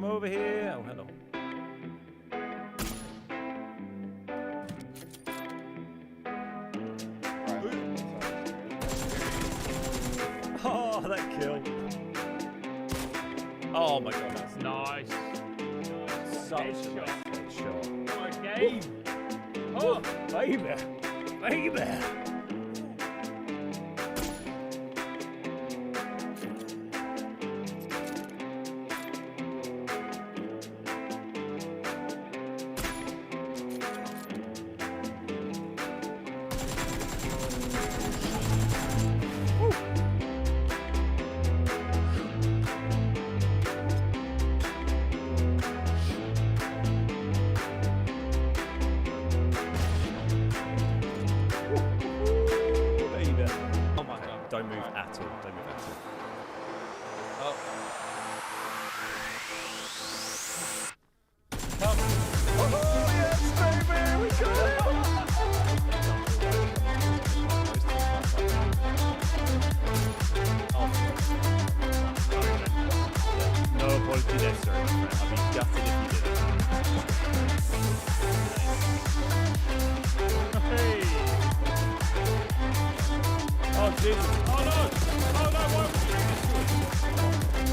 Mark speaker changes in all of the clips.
Speaker 1: over here. Oh, hello. Oh, that kill. Oh my god, that's
Speaker 2: Nice.
Speaker 1: such a nice shot.
Speaker 2: What a game.
Speaker 1: Oh, baby. Baby. Don't move at all. Don't move at all. Oh. Come. Oh, yes, baby! We got it! No apology necessary, my friend. I'd be gutted if you did it. Hey! Oh, Jesus. Oh, no. Oh, no. Why would you do this to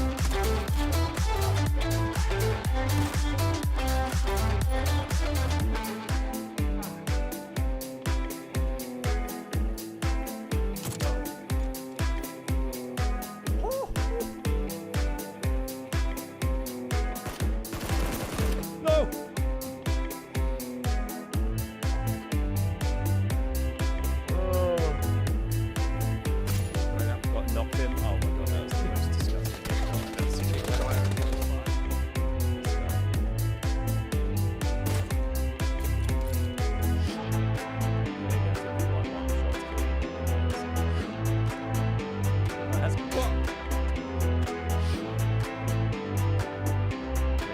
Speaker 1: No. Knocked him. Oh my god, that was the most disgusting. That's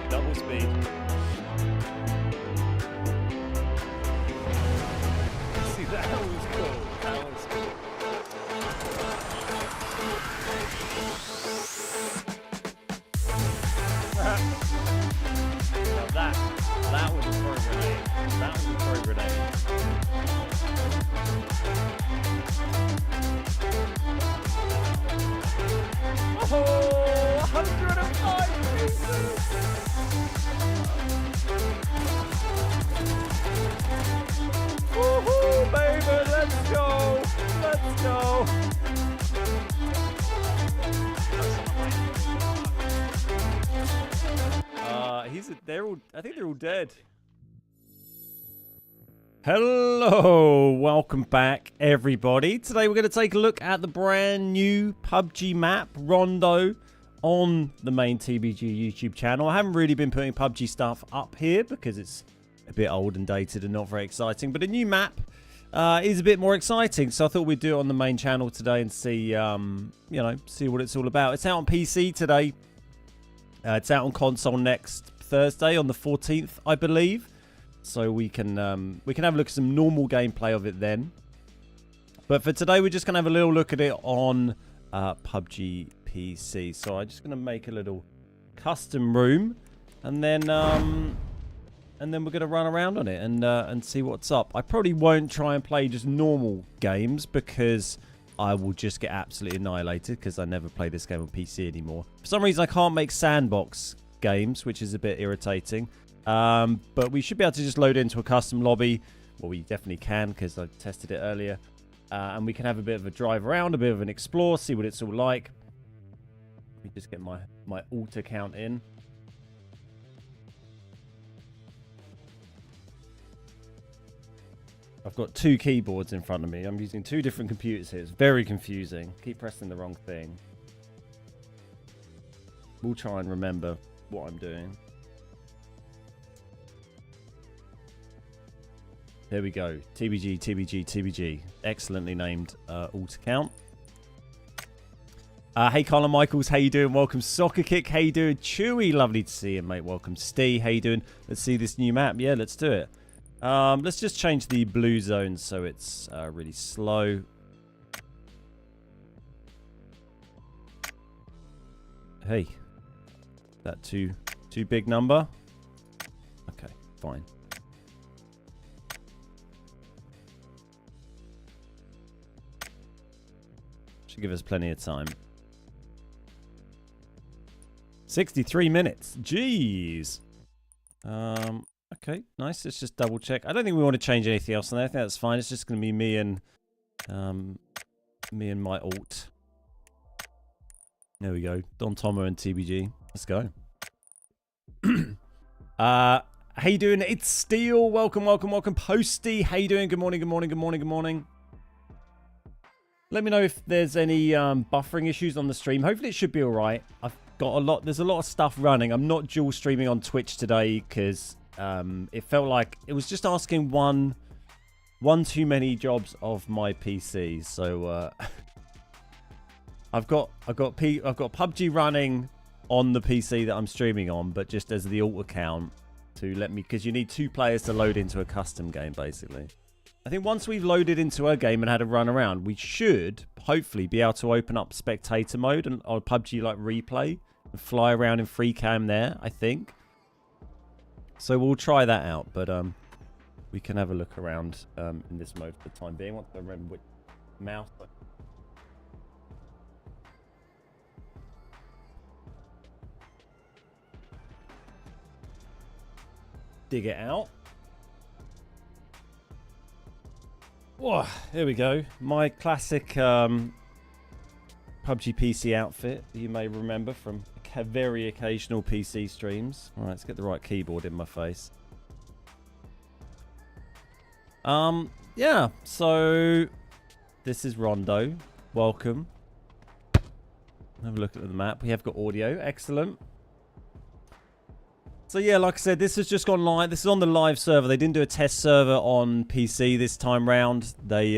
Speaker 1: double speed. See, that was cool. That was cool. Now that was a throw grenade. That was a throw grenade. Oh, 105 pieces! Woohoo, baby, let's go! Let's go! I think they're all dead. Hello, welcome back everybody. Today we're going to take a look at the brand new PUBG map, Rondo, on the main TBG YouTube channel. I haven't really been putting PUBG stuff up here because it's a bit old and dated and not very exciting, but a new map is a bit more exciting, so I thought we'd do it on the main channel today and see, you know, see what it's all about. It's out on PC today. It's out on console next Thursday on the 14th, I believe. So we can have a look at some normal gameplay of it then. But for today, we're just gonna have a little look at it on PUBG PC. So I'm just gonna make a little custom room, and then we're gonna run around on it and see what's up. I probably won't try and play just normal games because I will just get absolutely annihilated because I never play this game on PC anymore. For some reason, I can't make sandbox games, which is a bit irritating. But we should be able to just load into a custom lobby. Well, we definitely can because I tested it earlier. And we can have a bit of a drive around, a bit of an explore, see what it's all like. Let me just get my alt account in. I've got two keyboards in front of me. I'm using two different computers here. It's very confusing. Keep pressing the wrong thing. We'll try and remember what I'm doing. There we go. TBG, TBG, TBG. Excellently named alt account. Hey, Colin Michaels. How you doing? Welcome. Soccer Kick. How you doing? Chewy. Lovely to see you, mate. Welcome. Steve. How you doing? Let's see this new map. Yeah, let's do it. Let's just change the blue zone so it's really slow. Hey. That too Too big number? Okay, fine. Should give us plenty of time. 63 minutes. Jeez. Okay, nice. Let's just double check. I don't think we want to change anything else on there. I think that's fine. It's just going to be me and my alt. There we go. Don Tomo and TBG. Let's go. How you doing? It's Steel. Welcome, welcome, welcome. Posty. How you doing? Good morning, good morning, good morning, good morning. Let me know if there's any buffering issues on the stream. Hopefully it should be all right. I've got there's a lot of stuff running. I'm not dual streaming on Twitch today because it felt like it was just asking one too many jobs of my PC. So I've got PUBG running on the PC that I'm streaming on, but just as the alt account to let me, because you need 2 players to load into a custom game basically. I think once we've loaded into a game and had a run around, we should hopefully be able to open up spectator mode and or PUBG like replay and fly around in free cam there, I think. So we'll try that out, but we can have a look around in this mode for the time being. Once I remember which mouse. Dig it out. Whoa, here we go. My classic PUBG PC outfit that you may remember from very occasional PC streams. All right, let's get the right keyboard in my face. Yeah, so this is Rondo. Welcome. Have a look at the map. We have got audio. Excellent. So yeah, like I said, this has just gone live. This is on the live server. They didn't do a test server on PC this time round. They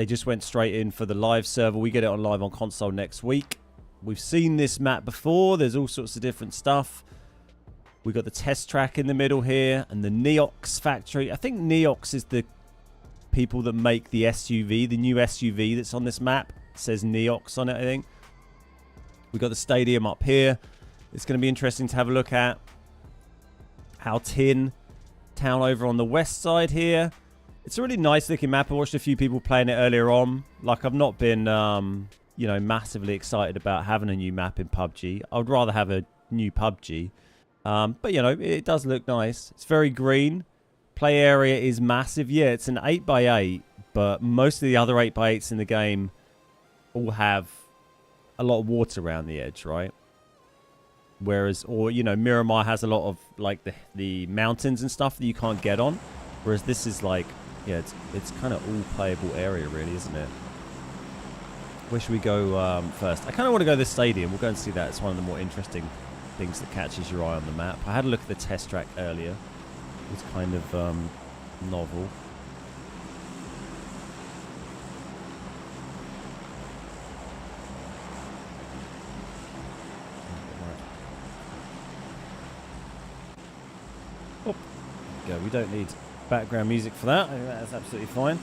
Speaker 1: just went straight in for the live server. We get it on live on console next week. We've seen this map before. There's all sorts of different stuff. We got the test track in the middle here and the Neox factory. I think Neox is the people that make the SUV, the new SUV that's on this map. It says Neox on it, I think. We got the stadium up here. It's going to be interesting to have a look at. How Tin town over on the west side here. It's a really nice looking map. I watched a few people playing it earlier on. Like, I've not been, you know, massively excited about having a new map in PUBG. I would rather have a new PUBG. But, you know, it does look nice. It's very green. Play area is massive. Yeah, it's an 8x8, but most of the other 8x8s in the game all have a lot of water around the edge, right? Whereas, or, you know, Miramar has a lot of, like, the mountains and stuff that you can't get on. Whereas this is, like, yeah, it's kind of all playable area, really, isn't it? Where should we go first? I kind of want to go to the stadium. We'll go and see that. It's one of the more interesting things that catches your eye on the map. I had a look at the test track earlier. It was kind of novel. Oh, there we go. We don't need background music for that. I think that's absolutely fine.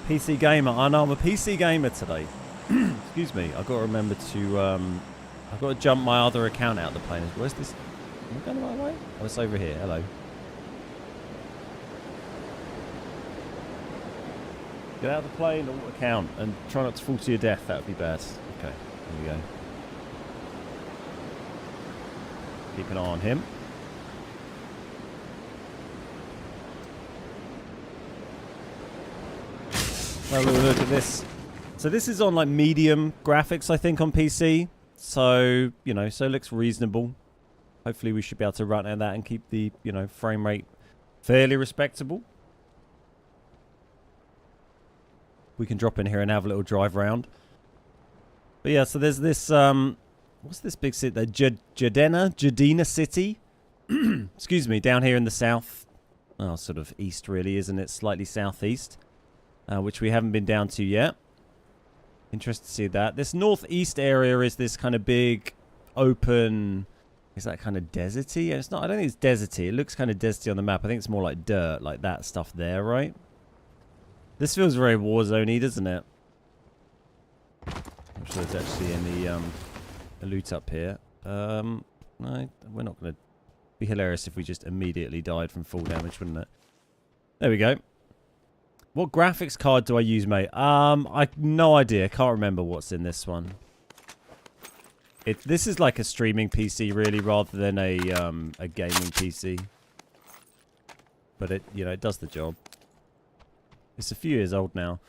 Speaker 1: PC gamer. I know I'm a PC gamer today. Excuse me. I've got to remember to I've got to jump my other account out of the plane. Where's this? Am I going the right way? Oh, it's over here. Hello. Get out of the plane, alt account, and try not to fall to your death. That would be bad. Okay, here we go. Keep an eye on him. Have a look at this. So this is on like medium graphics, I think, on PC. So, you know, so it looks reasonable. Hopefully we should be able to run at that and keep the, you know, frame rate fairly respectable. We can drop in here and have a little drive around. But yeah, so there's this, what's this big city? The Jadena City. Excuse me, down here in the south. Oh, sort of east really, isn't it? Slightly southeast. Which we haven't been down to yet. Interested to see that. This northeast area is this kind of big, open... Is that kind of deserty? It's not. I don't think it's deserty. It looks kind of deserty on the map. I think it's more like dirt, like that stuff there, right? This feels very Warzone-y, doesn't it? I'm sure there's actually any loot up here. No, we're not going to be hilarious if we just immediately died from full damage, wouldn't it? There we go. What graphics card do I use, mate? I no idea. Can't remember what's in this one. This is like a streaming PC, really, rather than a gaming PC. But it does the job. It's a few years old now.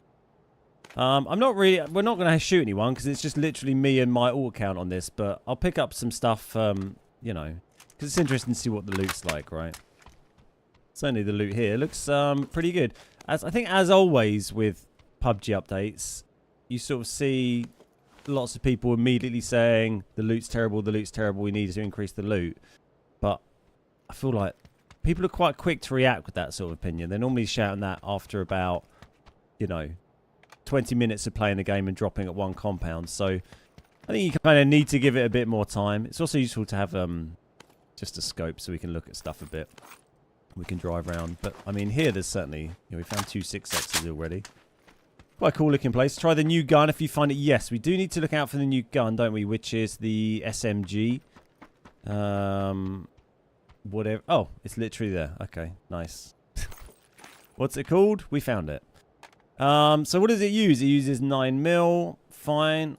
Speaker 1: We're not going to shoot anyone because it's just literally me and my alt account on this. But I'll pick up some stuff, because it's interesting to see what the loot's like, right? Certainly the loot here looks pretty good. I think, as always with PUBG updates, you sort of see lots of people immediately saying the loot's terrible, we need to increase the loot. But I feel like people are quite quick to react with that sort of opinion. They're normally shouting that after about, 20 minutes of playing the game and dropping at one compound. So I think you kind of need to give it a bit more time. It's also useful to have just a scope so we can look at stuff a bit. We can drive around. But, I mean, here there's certainly... we found 2 6Xs already. Quite a cool looking place. Try the new gun if you find it. Yes, we do need to look out for the new gun, don't we? Which is the SMG. Whatever. Oh, it's literally there. Okay, nice. What's it called? We found it. So what does it use? It uses 9mm. Fine.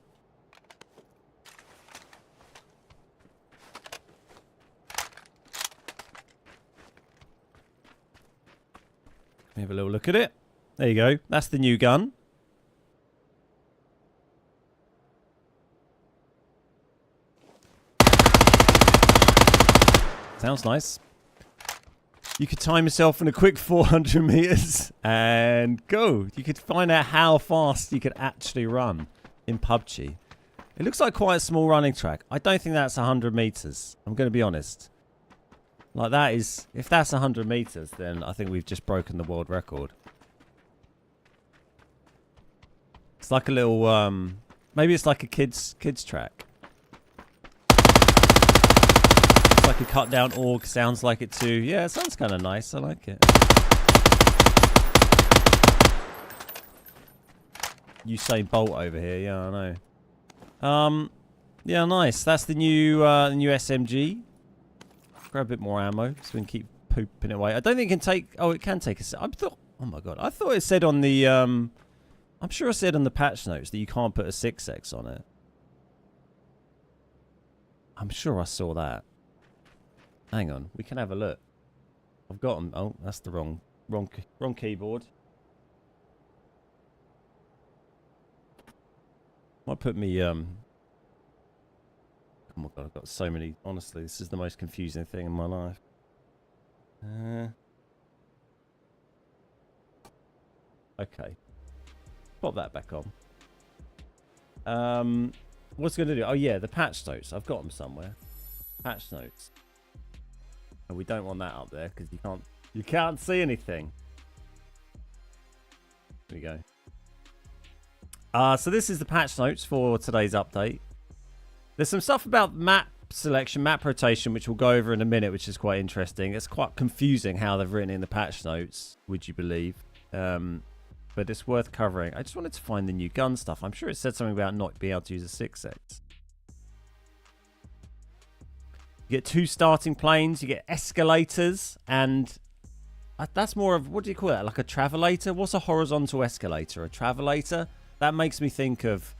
Speaker 1: Let me have a little look at it. There you go. That's the new gun. Sounds nice. You could time yourself in a quick 400 meters and go. You could find out how fast you could actually run in PUBG. It looks like quite a small running track. I don't think that's 100 meters. I'm going to be honest. Like that is, if that's 100 meters, then I think we've just broken the world record. It's like a little, maybe it's like a kids track. It's like a cut down org, sounds like it too. Yeah, it sounds kind of nice. I like it. Usain Bolt over here. Yeah, I know. Yeah, nice. That's the new SMG. Grab a bit more ammo so we can keep pooping it away. I don't think it can take... Oh, it can take a... Oh my god. I thought it said on the... I'm sure it said on the patch notes that you can't put a 6X on it. I'm sure I saw that. Hang on. We can have a look. I've got them. Oh, that's the wrong keyboard. Might put me... Oh my god, I've got so many. Honestly, this is the most confusing thing in my life. Okay. Pop that back on. What's it going to do? Oh yeah, the patch notes. I've got them somewhere. Patch notes. And we don't want that up there because you can't see anything. There we go. So this is the patch notes for today's update. There's some stuff about map selection, map rotation, which we'll go over in a minute, which is quite interesting. It's quite confusing how they've written in the patch notes, would you believe? But it's worth covering. I just wanted to find the new gun stuff. I'm sure it said something about not being able to use a 6X. You get 2 starting planes, you get escalators, and that's more of, what do you call that? Like a travelator? What's a horizontal escalator? A travelator? That makes me think of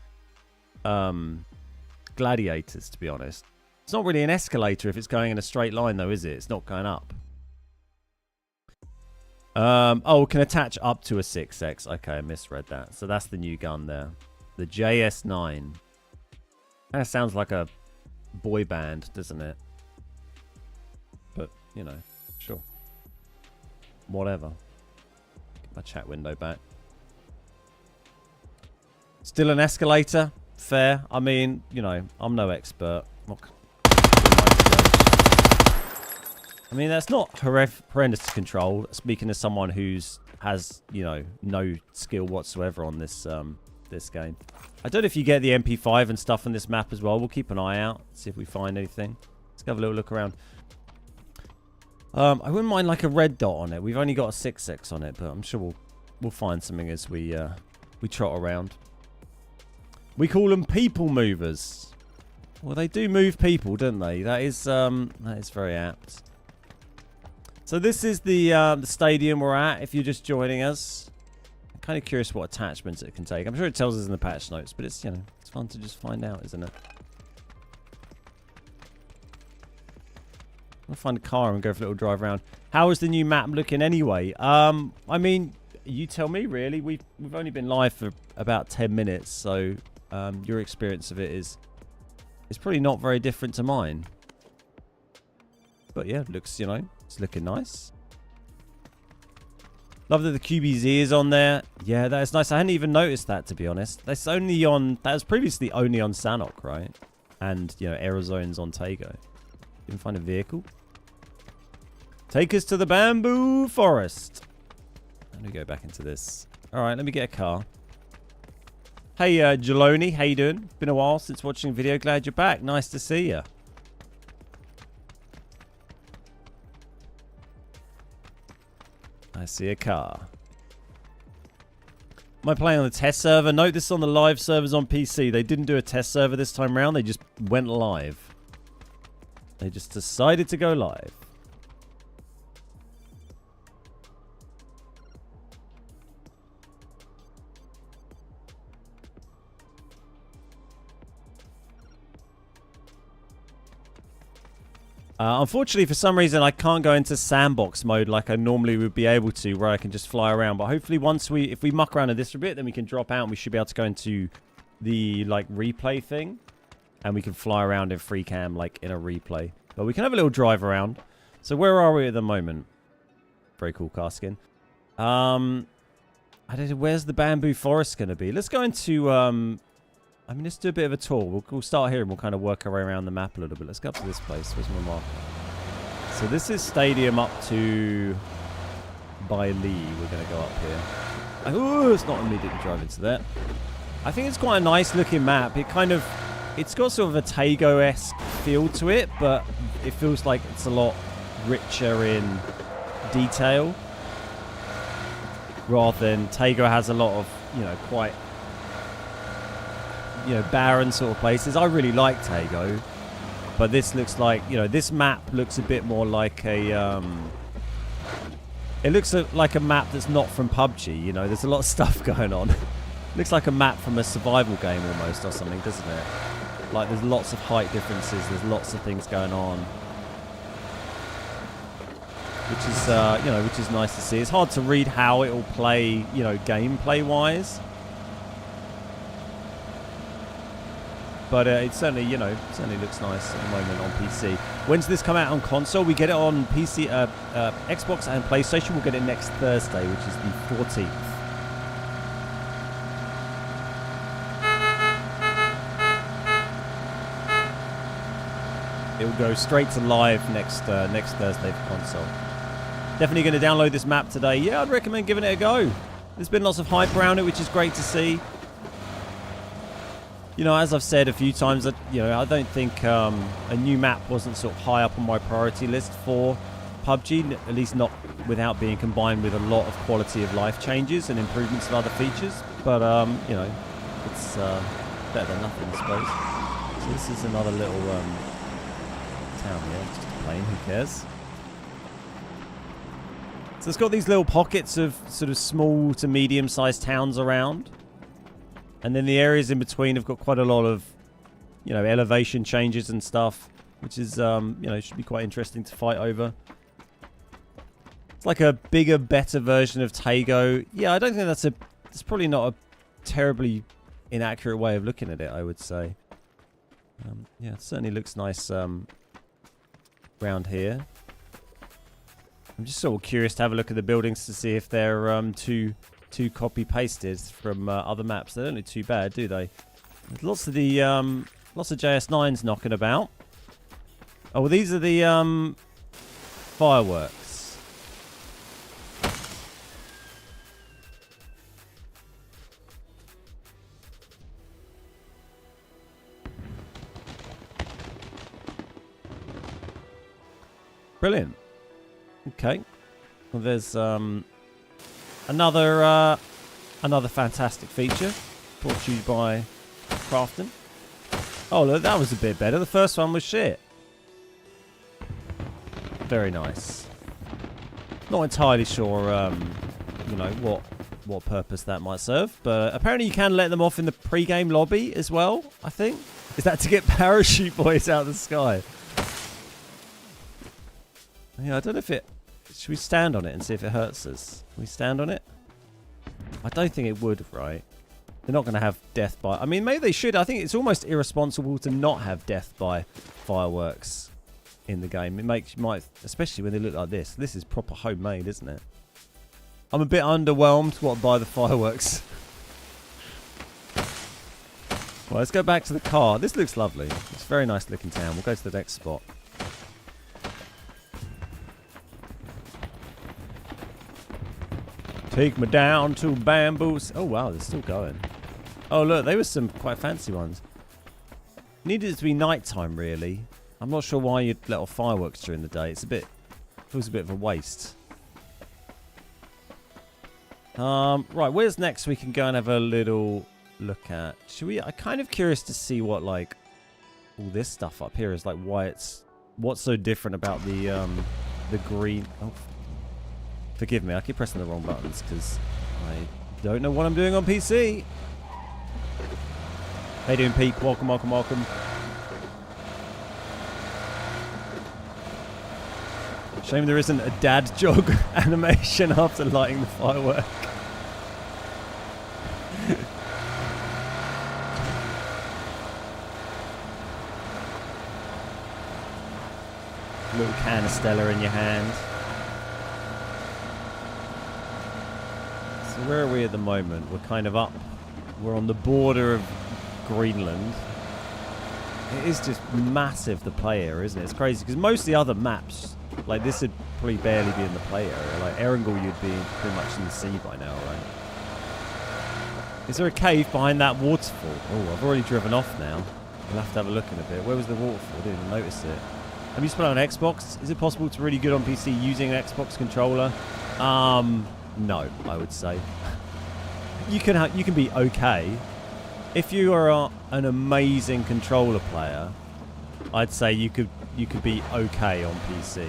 Speaker 1: gladiators, to be honest. It's not really an escalator if it's going in a straight line, though, is it? It's not going up. Oh, can attach up to a 6X. Okay, I misread that. So that's the new gun there. The JS9. That sounds like a boy band, doesn't it? But, sure. Whatever. Get my chat window back. Still an escalator. Fair. I mean, I'm no expert. I mean, that's not horrendous to control. Speaking as someone has no skill whatsoever on this this game. I don't know if you get the MP5 and stuff on this map as well. We'll keep an eye out, see if we find anything. Let's have a little look around. I wouldn't mind like a red dot on it. We've only got a 6X on it, but I'm sure we'll find something as we trot around. We call them people movers. Well, they do move people, don't they? That is very apt. So this is the stadium we're at, if you're just joining us. I'm kind of curious what attachments it can take. I'm sure it tells us in the patch notes, but it's, you know, it's fun to just find out, isn't it? I'll find a car and go for a little drive around. How is the new map looking anyway? I mean, you tell me, really. We've only been live for about 10 minutes, so your experience of it is probably not very different to mine. But yeah, looks, you know, it's looking nice. Love that the QBZ is on there. Yeah, that is nice. I hadn't even noticed that, to be honest. That's only on, that was previously only on Sanhok, right? And, you know, Aerozone's on Tago. You can find a vehicle. Take us to the bamboo forest. Let me go back into this. All right, let me get a car. Hey, Jaloni, how you doing? Been a while since watching a video. Glad you're back. Nice to see you. I see a car. Am I playing on the test server? Note this on the live servers on PC. They didn't do a test server this time around. They just went live. They just decided to go live. Unfortunately, for some reason, I can't go into sandbox mode like I normally would be able to, where I can just fly around. But hopefully, if we muck around in this for a bit, then we can drop out and we should be able to go into the like replay thing, and we can fly around in free cam like in a replay. But we can have a little drive around. So where are we at the moment? Very cool car skin. I don't know, where's the bamboo forest going to be? Let's go into I mean, let's do a bit of a tour. We'll start here and we'll kind of work our way around the map a little bit. Let's go up to this place. Where's my mark? So this is stadium up to Bailey. We're going to go up here. Oh, let's not immediately drive into that. I think it's quite a nice looking map. It's got sort of a Tago-esque feel to it, but it feels like it's a lot richer in detail. Rather than Tago has a lot of, you know, quite, you know, barren sort of places. I really like Tago, but this looks like, you know, this map looks a bit more like a it looks like a map that's not from PUBG. You know, there's a lot of stuff going on. Looks like a map from a survival game almost or something, doesn't it? Like there's lots of height differences, there's lots of things going on, which is you know, which is nice to see. It's hard to read how it will play, you know, gameplay wise. But it certainly, you know, certainly looks nice at the moment on PC. When's this come out on console? We get it on PC, Xbox and PlayStation. We'll get it next Thursday, which is the 14th. It will go straight to live next Thursday for console. Definitely going to download this map today. Yeah, I'd recommend giving it a go. There's been lots of hype around it, which is great to see. You know, as I've said a few times, that, you know, I don't think a new map wasn't sort of high up on my priority list for PUBG, at least not without being combined with a lot of quality of life changes and improvements of other features. But, you know, it's better than nothing, I suppose. So this is another little town here, just a plane, who cares? So it's got these little pockets of sort of small to medium-sized towns around. And then the areas in between have got quite a lot of, you know, elevation changes and stuff, which is, you know, should be quite interesting to fight over. It's like a bigger, better version of Tago. Yeah, I don't think it's probably not a terribly inaccurate way of looking at it, I would say. Yeah, it certainly looks nice around here. I'm just sort of curious to have a look at the buildings to see if they're too copy pasted from other maps. They don't look too bad, do they? There's lots of the lots of JS9s knocking about. Oh, well, these are the fireworks. Brilliant. Okay. Well, there's another fantastic feature brought to you by Crafton. Oh, look, that was a bit better. The first one was shit. Very nice. Not entirely sure, you know, what purpose that might serve, but apparently you can let them off in the pre-game lobby as well, I think. Is that to get parachute boys out of the sky? Yeah, I don't know if it... Should we stand on it and see if it hurts us? Can we stand on it? I don't think it would, right? They're not going to have death by... I mean, maybe they should. I think it's almost irresponsible to not have death by fireworks in the game. It makes you might... Especially when they look like this. This is proper homemade, isn't it? I'm a bit underwhelmed by the fireworks. Well, let's go back to the car. This looks lovely. It's a very nice looking town. We'll go to the next spot. Take me down to bamboos. Oh, wow, they're still going. Oh, look, they were some quite fancy ones. Needed it to be nighttime, really. I'm not sure why you'd let off fireworks during the day. It's a bit... Feels a bit of a waste. Right, where's next we can go and have a little look at? Should we... I'm kind of curious to see what, like... All this stuff up here is, like, why it's... What's so different about the green... Oh, forgive me, I keep pressing the wrong buttons because I don't know what I'm doing on PC. How you doing, Pete? Welcome, welcome, welcome. Shame there isn't a dad jog animation after lighting the firework. Little canistella in your hand. So where are we at the moment? We're kind of up. We're on the border of Greenland. It is just massive, the play area, isn't it? It's crazy because most of the other maps, like this would probably barely be in the play area. Like Erangel, you'd be pretty much in the sea by now, right? Is there a cave behind that waterfall? Oh, I've already driven off now. We'll have to have a look in a bit. Where was the waterfall? I didn't even notice it. Have you played on Xbox? Is it possible to really good on PC using an Xbox controller? No, I would say. You can be okay. If you are an amazing controller player, I'd say you could be okay on PC.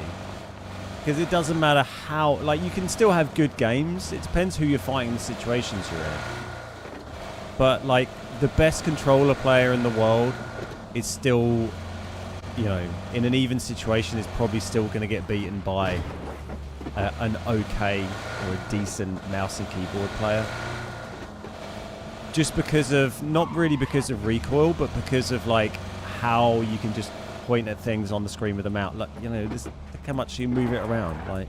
Speaker 1: Because it doesn't matter how... Like, you can still have good games. It depends who you're fighting, the situations you're in. But, like, the best controller player in the world is still... You know, in an even situation, is probably still going to get beaten by an okay or a decent mouse and keyboard player. Just because of, not really because of recoil, but because of like how you can just point at things on the screen with a mouse. Like, you know, look how much you move it around. Like,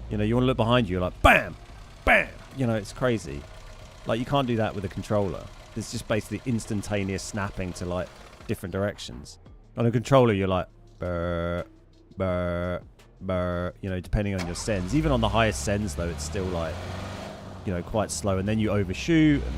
Speaker 1: you know, you want to look behind you, you're like, bam, bam. You know, it's crazy. Like, you can't do that with a controller. It's just basically instantaneous snapping to like different directions. On a controller, you're like, burr, burr, burr, you know, depending on your sends. Even on the highest sends, though, it's still like, you know, quite slow. And then you overshoot. And...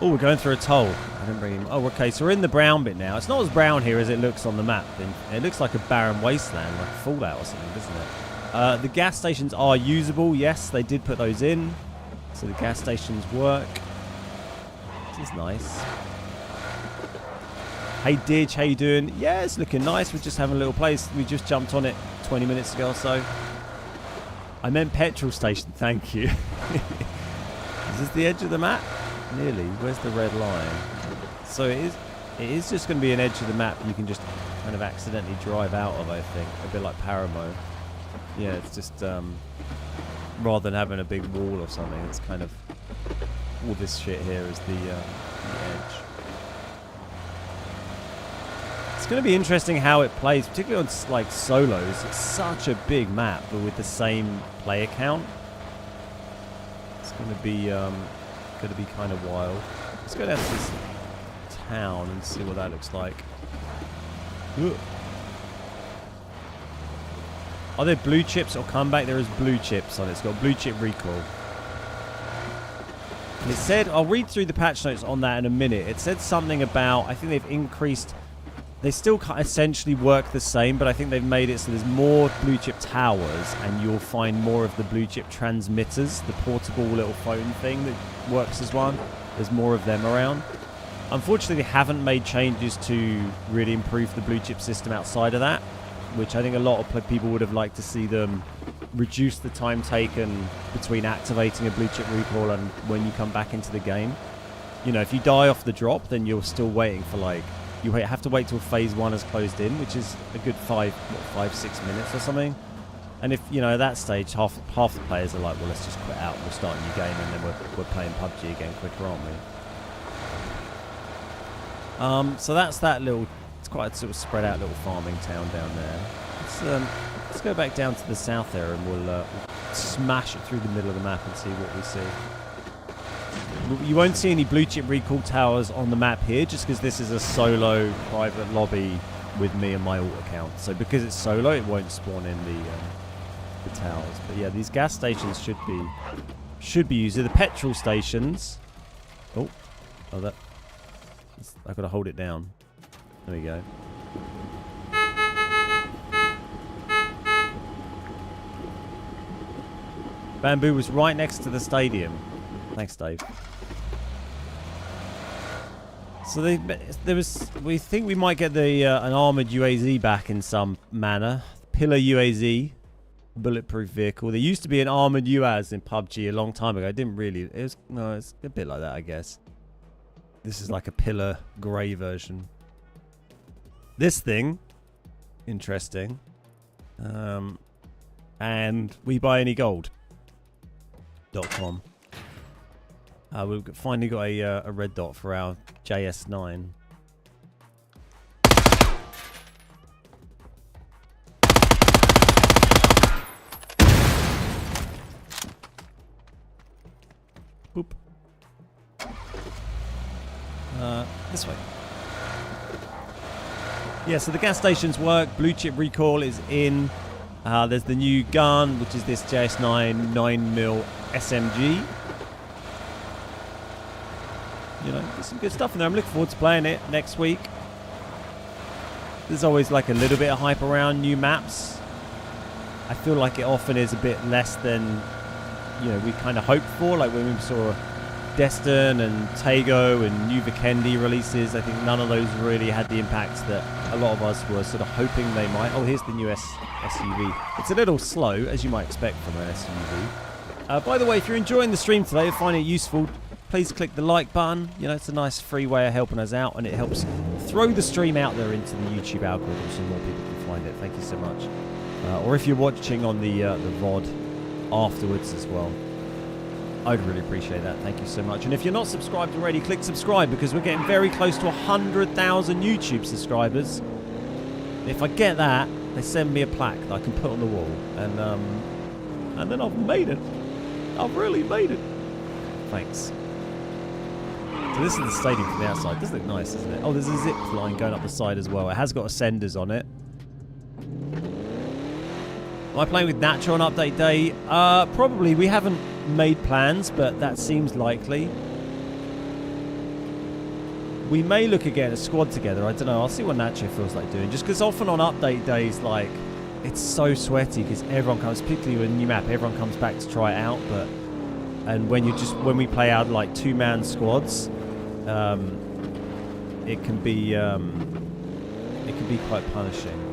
Speaker 1: Oh, we're going through a toll. I didn't bring him. Oh, okay, so we're in the brown bit now. It's not as brown here as it looks on the map. It looks like a barren wasteland, like Fallout or something, doesn't it? The gas stations are usable. Yes, they did put those in. So the gas stations work. This is nice. Hey Didge, how you doing? Yeah, it's looking nice. We're just having a little place. We just jumped on it 20 minutes ago or so. I meant petrol station, thank you. Is this the edge of the map? Nearly. Where's the red line? So it is just going to be an edge of the map you can just kind of accidentally drive out of, I think. A bit like Paramo. Yeah, it's just, rather than having a big wall or something, it's kind of, all this shit here is the edge. It's going to be interesting how it plays, particularly on like solos. It's such a big map, but with the same player count. It's going to be kind of wild. Let's go down to this town and see what that looks like. Ugh. Are there blue chips or comeback? There is blue chips on it. It's got blue chip recoil. And it said, I'll read through the patch notes on that in a minute. It said something about, I think they've increased. They still essentially work the same, but I think they've made it so there's more blue chip towers and you'll find more of the blue chip transmitters, the portable little phone thing that works as one. There's more of them around. Unfortunately, they haven't made changes to really improve the blue chip system outside of that, which I think a lot of people would have liked to see them reduce the time taken between activating a blue chip recall and when you come back into the game. You know, if you die off the drop, then you're still waiting for like, you have to wait till phase 1 has closed in, which is a good 5-6 minutes or something. And if, you know, at that stage, half the players are like, well, let's just quit out and we'll start a new game, and then we're playing PUBG again quicker, aren't we? So that's that little, it's quite a sort of spread out little farming town down there. Let's go back down to the south there, and we'll smash it through the middle of the map and see what we see. You won't see any blue chip recall towers on the map here, just because this is a solo private lobby with me and my alt account. So because it's solo, it won't spawn in the towers. But yeah, these gas stations should be used. The petrol stations. Oh, that. I've got to hold it down. There we go. Bamboo was right next to the stadium. Thanks, Dave. So we think we might get the an armored UAZ back in some manner. Pillar UAZ, bulletproof vehicle. There used to be an armored UAZ in PUBG a long time ago. It didn't really. It's a bit like that, I guess. This is like a pillar grey version. This thing, interesting. And we buy any gold.com. We've finally got a red dot for our JS9. Boop. This way. Yeah, so the gas stations work. Blue chip recall is in. There's the new gun, which is this JS9 9mm SMG. You know, there's some good stuff in there. I'm looking forward to playing it next week. There's always like a little bit of hype around new maps. I feel like it often is a bit less than, you know, we kind of hoped for. Like when we saw Destin and Tago and new Vikendi releases, I think none of those really had the impact that a lot of us were sort of hoping they might. Oh, here's the new SUV. It's a little slow, as you might expect from an SUV. By the way, if you're enjoying the stream today, finding it useful, please click the like button. You know, it's a nice free way of helping us out, and it helps throw the stream out there into the YouTube algorithm so more people can find it. Thank you so much. Or if you're watching on the VOD afterwards as well, I'd really appreciate that. Thank you so much. And if you're not subscribed already, click subscribe, because we're getting very close to 100,000 YouTube subscribers. If I get that, they send me a plaque that I can put on the wall, and then I've made it. I've really made it. Thanks. So this is the stadium from the outside. This looks nice, doesn't it? Oh, there's a zip line going up the side as well. It has got ascenders on it. Am I playing with Nacho on update day? Probably. We haven't made plans, but that seems likely. We may look at getting a squad together. I don't know. I'll see what Nacho feels like doing. Just because often on update days, like, it's so sweaty because everyone comes, particularly with a new map, everyone comes back to try it out. And when we play out like 2-man squads, it can be quite punishing.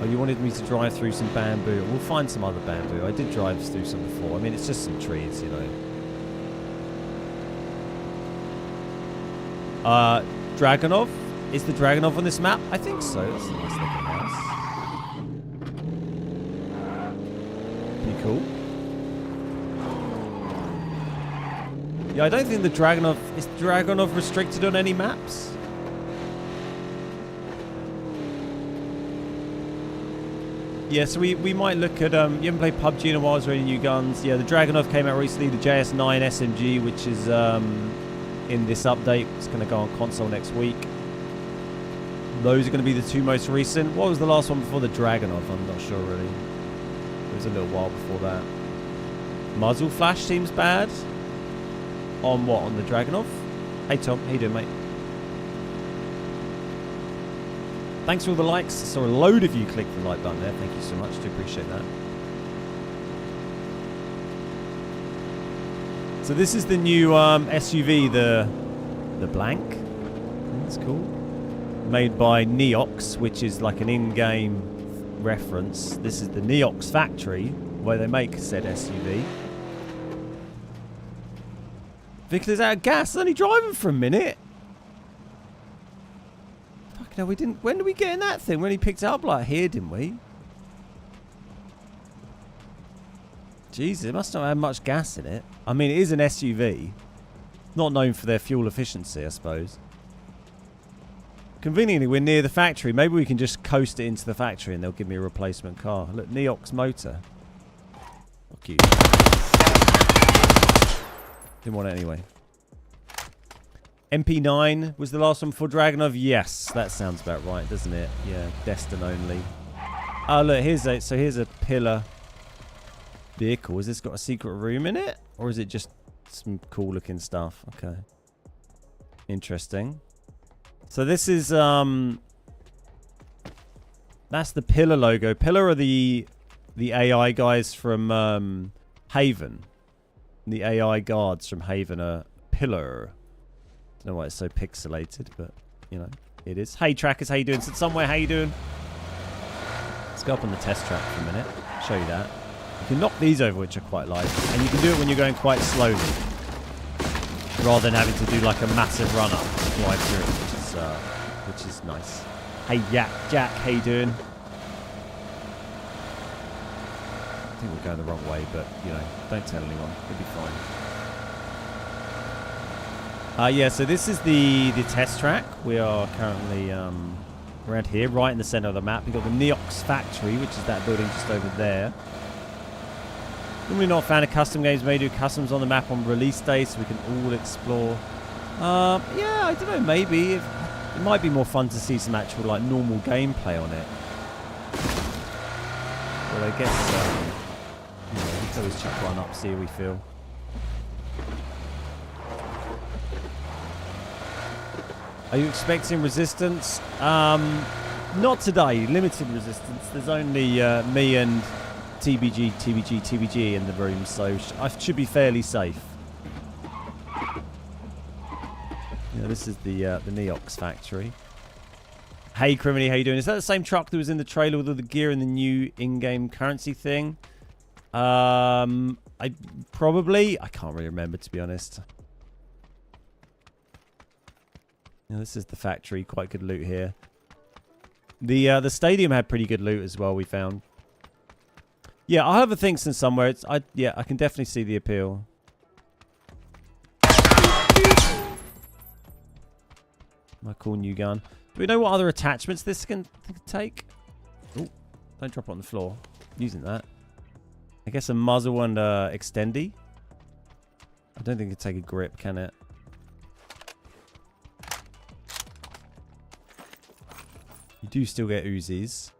Speaker 1: Oh, you wanted me to drive through some bamboo. We'll find some other bamboo. I did drive through some before. I mean, it's just some trees, you know. Dragonov? Is the Dragonov on this map? I think so. That's a nice looking house. Pretty cool. Yeah, I don't think the Dragonov... Is Dragonov restricted on any maps? Yeah, so we might look at... you haven't played PUBG in a while, is there any new guns? Yeah, the Dragonov came out recently, the JS9 SMG, which is in this update. It's going to go on console next week. Those are going to be the two most recent. What was the last one before the Dragonov? I'm not sure, really. It was a little while before that. Muzzle flash seems bad. On what? On the Dragonov? Hey, Tom. How you doing, mate? Thanks for all the likes. I saw a load of you click the like button there. Thank you so much. Do appreciate that. So this is the new SUV, the the blank. That's cool. Made by Neox, which is like an in-game reference. This is the Neox factory where they make said SUV. Victor's out of gas. Only driving for a minute. Fucking hell, we didn't. When did we get in that thing? When he picked it up like here, didn't we? Jesus, it must not have much gas in it. I mean, it is an SUV. Not known for their fuel efficiency, I suppose. Conveniently, we're near the factory. Maybe we can just coast it into the factory and they'll give me a replacement car. Look, Neox motor. Fuck you. Didn't want it anyway. MP9 was the last one for Dragunov. Yes, that sounds about right, doesn't it? Yeah, Destin only. Oh, look, here's a pillar vehicle. Has this got a secret room in it? Or is it just some cool looking stuff? Okay. Interesting. So this is, that's the Pillar logo. Pillar are the AI guys from Haven. The AI guards from Haven are Pillar. Don't know why it's so pixelated, but, you know, it is. Hey, Trackers, how you doing? Sit somewhere, how you doing? Let's go up on the test track for a minute. Show you that. You can knock these over, which I quite like. And you can do it when you're going quite slowly. Rather than having to do like a massive run-up to drive through it, which is nice. Hey, Jack, how you doing? I think we're going the wrong way, but, you know, don't tell anyone. It'll be fine. Yeah, so this is the test track. We are currently around here, right in the center of the map. We've got the Neox factory, which is that building just over there. Normally not a fan of custom games. May do customs on the map on release day so we can all explore. Yeah, I don't know, maybe. It might be more fun to see some actual, like, normal gameplay on it. Well, I guess, you know, we can always chuck one up, see how we feel. Are you expecting resistance? Not today. Limited resistance. There's only me and TBG in the room, so I should be fairly safe. Yeah, this is the Neox factory. Hey, Criminy, how you doing? Is that the same truck that was in the trailer with all the gear and the new in-game currency thing? I can't really remember, to be honest. Yeah, this is the factory. Quite good loot here. The stadium had pretty good loot as well, we found. Yeah, I'll have a think since somewhere. I can definitely see the appeal. My cool new gun. Do we know what other attachments this can take? Oh, don't drop it on the floor. Using that. I guess a muzzle and extendy. I don't think it can take a grip, can it? You do still get Uzis.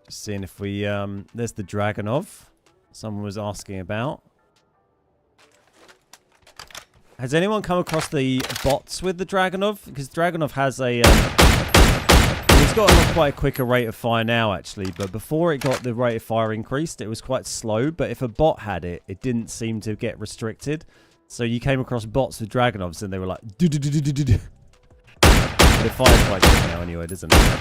Speaker 1: Just seeing if we... there's the Dragunov. Someone was asking about. Has anyone come across the bots with the Dragunov? Because Dragunov has a... it's got quite a quicker rate of fire now, actually. But before it got the rate of fire increased, it was quite slow. But if a bot had it, it didn't seem to get restricted. So you came across bots with Dragunovs and they were like... But it fires quite quick now anyway, doesn't it?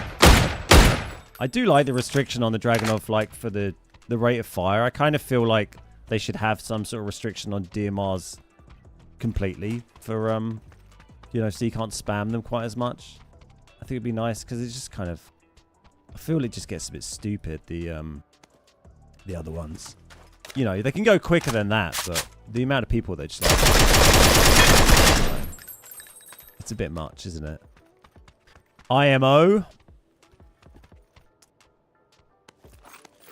Speaker 1: I do like the restriction on the Dragunov, like, for the rate of fire. I kind of feel like they should have some sort of restriction on DMRs completely for, you know, so you can't spam them quite as much. I think it'd be nice, because it's just kind of... I feel it just gets a bit stupid, the other ones. You know, they can go quicker than that, but the amount of people that just like... You know, it's a bit much, isn't it? IMO.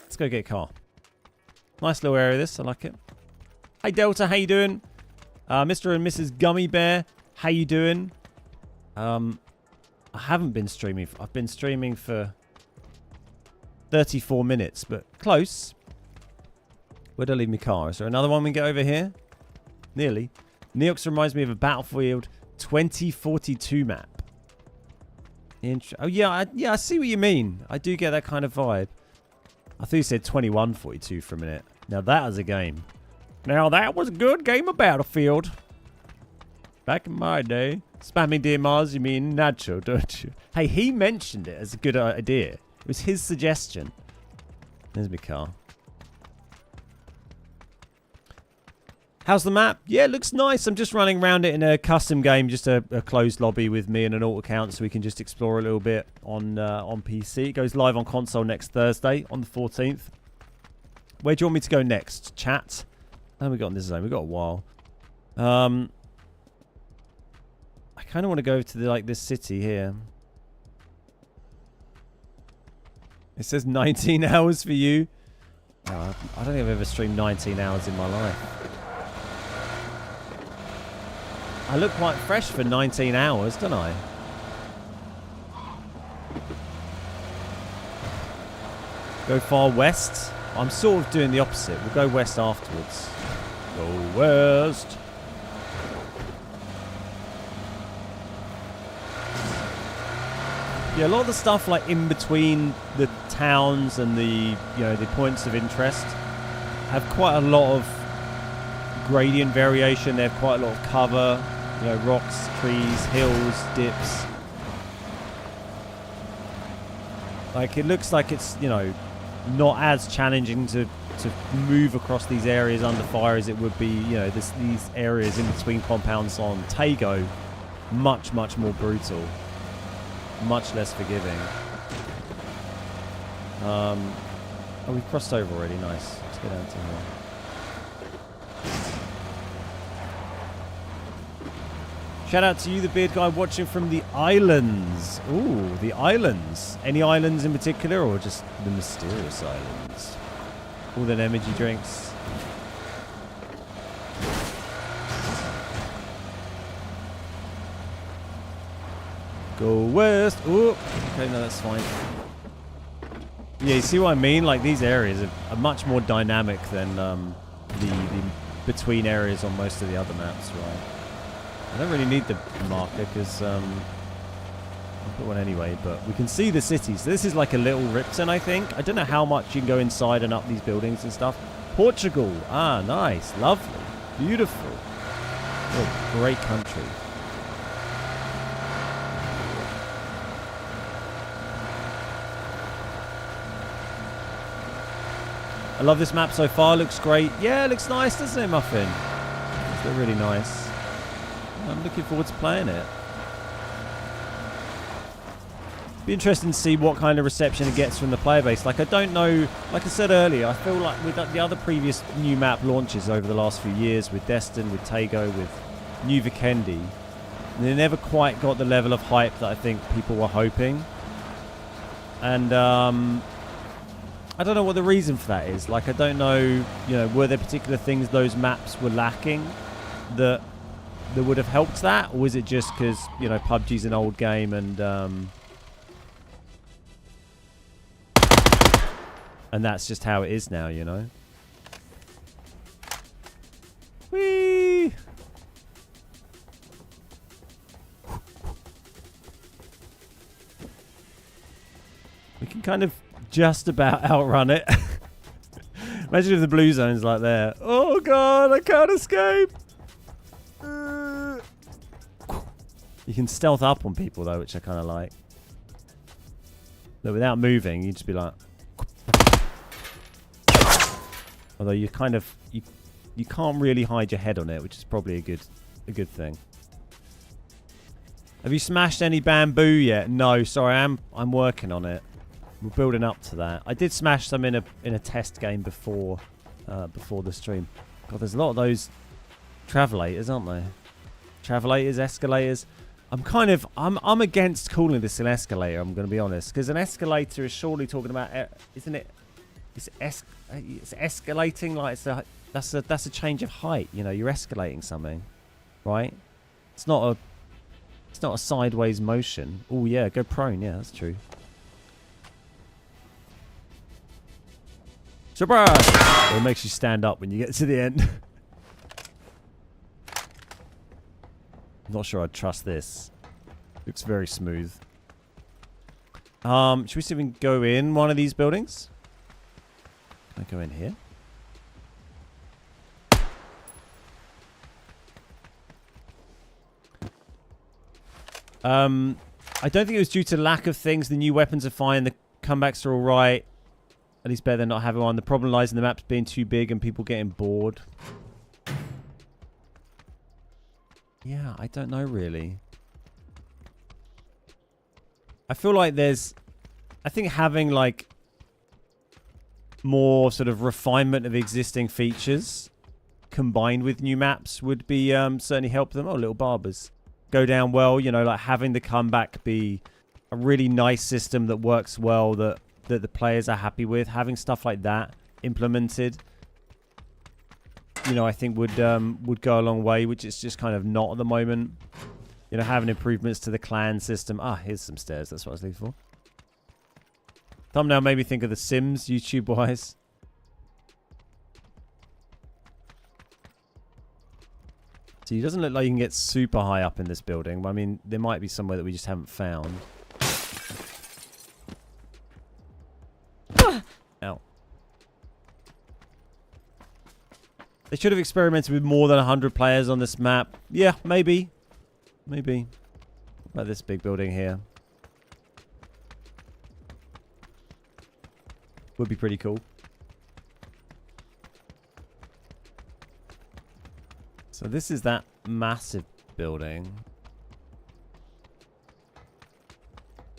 Speaker 1: Let's go get a car. Nice little area, this. I like it. Hey, Delta. How you doing? Mr. and Mrs. Gummy Bear. How you doing? I haven't been streaming. I've been streaming for 34 minutes, but close. Where'd I leave my car? Is there another one we can get over here? Nearly. Neox reminds me of a Battlefield 2042 map. Oh, yeah, I see what you mean. I do get that kind of vibe. I thought you said 2142 for a minute. Now that is a game. Now that was a good game of Battlefield. Back in my day. Spamming Dear Mars, you mean Nacho, don't you? Hey, he mentioned it as a good idea. It was his suggestion. There's my car. How's the map? Yeah, it looks nice. I'm just running around it in a custom game, just a closed lobby with me and an alt account, so we can just explore a little bit on PC. It goes live on console next Thursday, on the 14th. Where do you want me to go next, chat? How have we got in this zone? We've got a while. I kind of want to go to this city here. It says 19 hours for you. Oh, I don't think I've ever streamed 19 hours in my life. I look quite fresh for 19 hours, don't I? Go far west. I'm sort of doing the opposite. We'll go west afterwards. Go west. Yeah, a lot of the stuff like in between the towns and the points of interest have quite a lot of gradient variation. They have quite a lot of cover, rocks, trees, hills, dips. Like it looks like it's not as challenging to move across these areas under fire as it would be these areas in between compounds on Tago. Much more brutal. Much less forgiving. Oh, we've crossed over already. Nice. Let's go down to here. Shout out to you, the beard guy, watching from the islands. Ooh, the islands. Any islands in particular, or just the mysterious islands? All the energy drinks. Go west. Ooh. Okay, no, that's fine. Yeah, you see what I mean? Like, these areas are much more dynamic than the between areas on most of the other maps, right? I don't really need the marker because I'll put one anyway, but we can see the cities. So this is like a little Ripton, I think. I don't know how much you can go inside and up these buildings and stuff. Portugal. Ah, nice. Lovely. Beautiful. What a great country. I love this map so far. Looks great. Yeah, it looks nice, doesn't it, Muffin? It's really nice. I'm looking forward to playing it. Be interesting to see what kind of reception it gets from the player base. Like, I don't know. Like I said earlier, I feel like with the other previous new map launches over the last few years, with Destin, with Tago, with New Vikendi, they never quite got the level of hype that I think people were hoping. And I don't know what the reason for that is. Like, I don't know, were there particular things those maps were lacking that would have helped that? Or was it just because, PUBG's an old game and that's just how it is now, Whee! We can kind of just about outrun it. Imagine if the blue zone's like there. Oh god, I can't escape. You can stealth up on people though, which I kind of like. But without moving, you just be like. Although you kind of you can't really hide your head on it, which is probably a good thing. Have you smashed any bamboo yet? No, sorry, I'm working on it. We're building up to that. I did smash some in a test game before the stream. God, there's a lot of those travelators, aren't there? Travelators, escalators. I'm against calling this an escalator. I'm going to be honest, because an escalator is surely talking about, isn't it? It's escalating, like that's a change of height. You're escalating something, right? It's not a sideways motion. Oh yeah, go prone. Yeah, that's true. Surprise! It makes you stand up when you get to the end. I'm not sure I'd trust this. Looks very smooth. Should we see if we can go in one of these buildings? Can I go in here? I don't think it was due to lack of things. The new weapons are fine. The comebacks are all right. At least better than not having one. The problem lies in the maps being too big and people getting bored. Yeah, I don't know really. I feel like there's... I think having like more sort of refinement of existing features combined with new maps would be certainly help them. Oh, little barbers. Go down well, you know, like having the comeback be a really nice system that works well, that the players are happy with. Having stuff like that implemented, you know, I think would go a long way, which is just kind of not at the moment. You know, having improvements to the clan system. Ah, here's some stairs. That's what I was looking for. Thumbnail made me think of The Sims, YouTube-wise. So it doesn't look like you can get super high up in this building. I mean, there might be somewhere that we just haven't found. Ow. They should have experimented with more than 100 players on this map. Yeah, maybe. Maybe. What about this big building here? Would be pretty cool. So this is that massive building.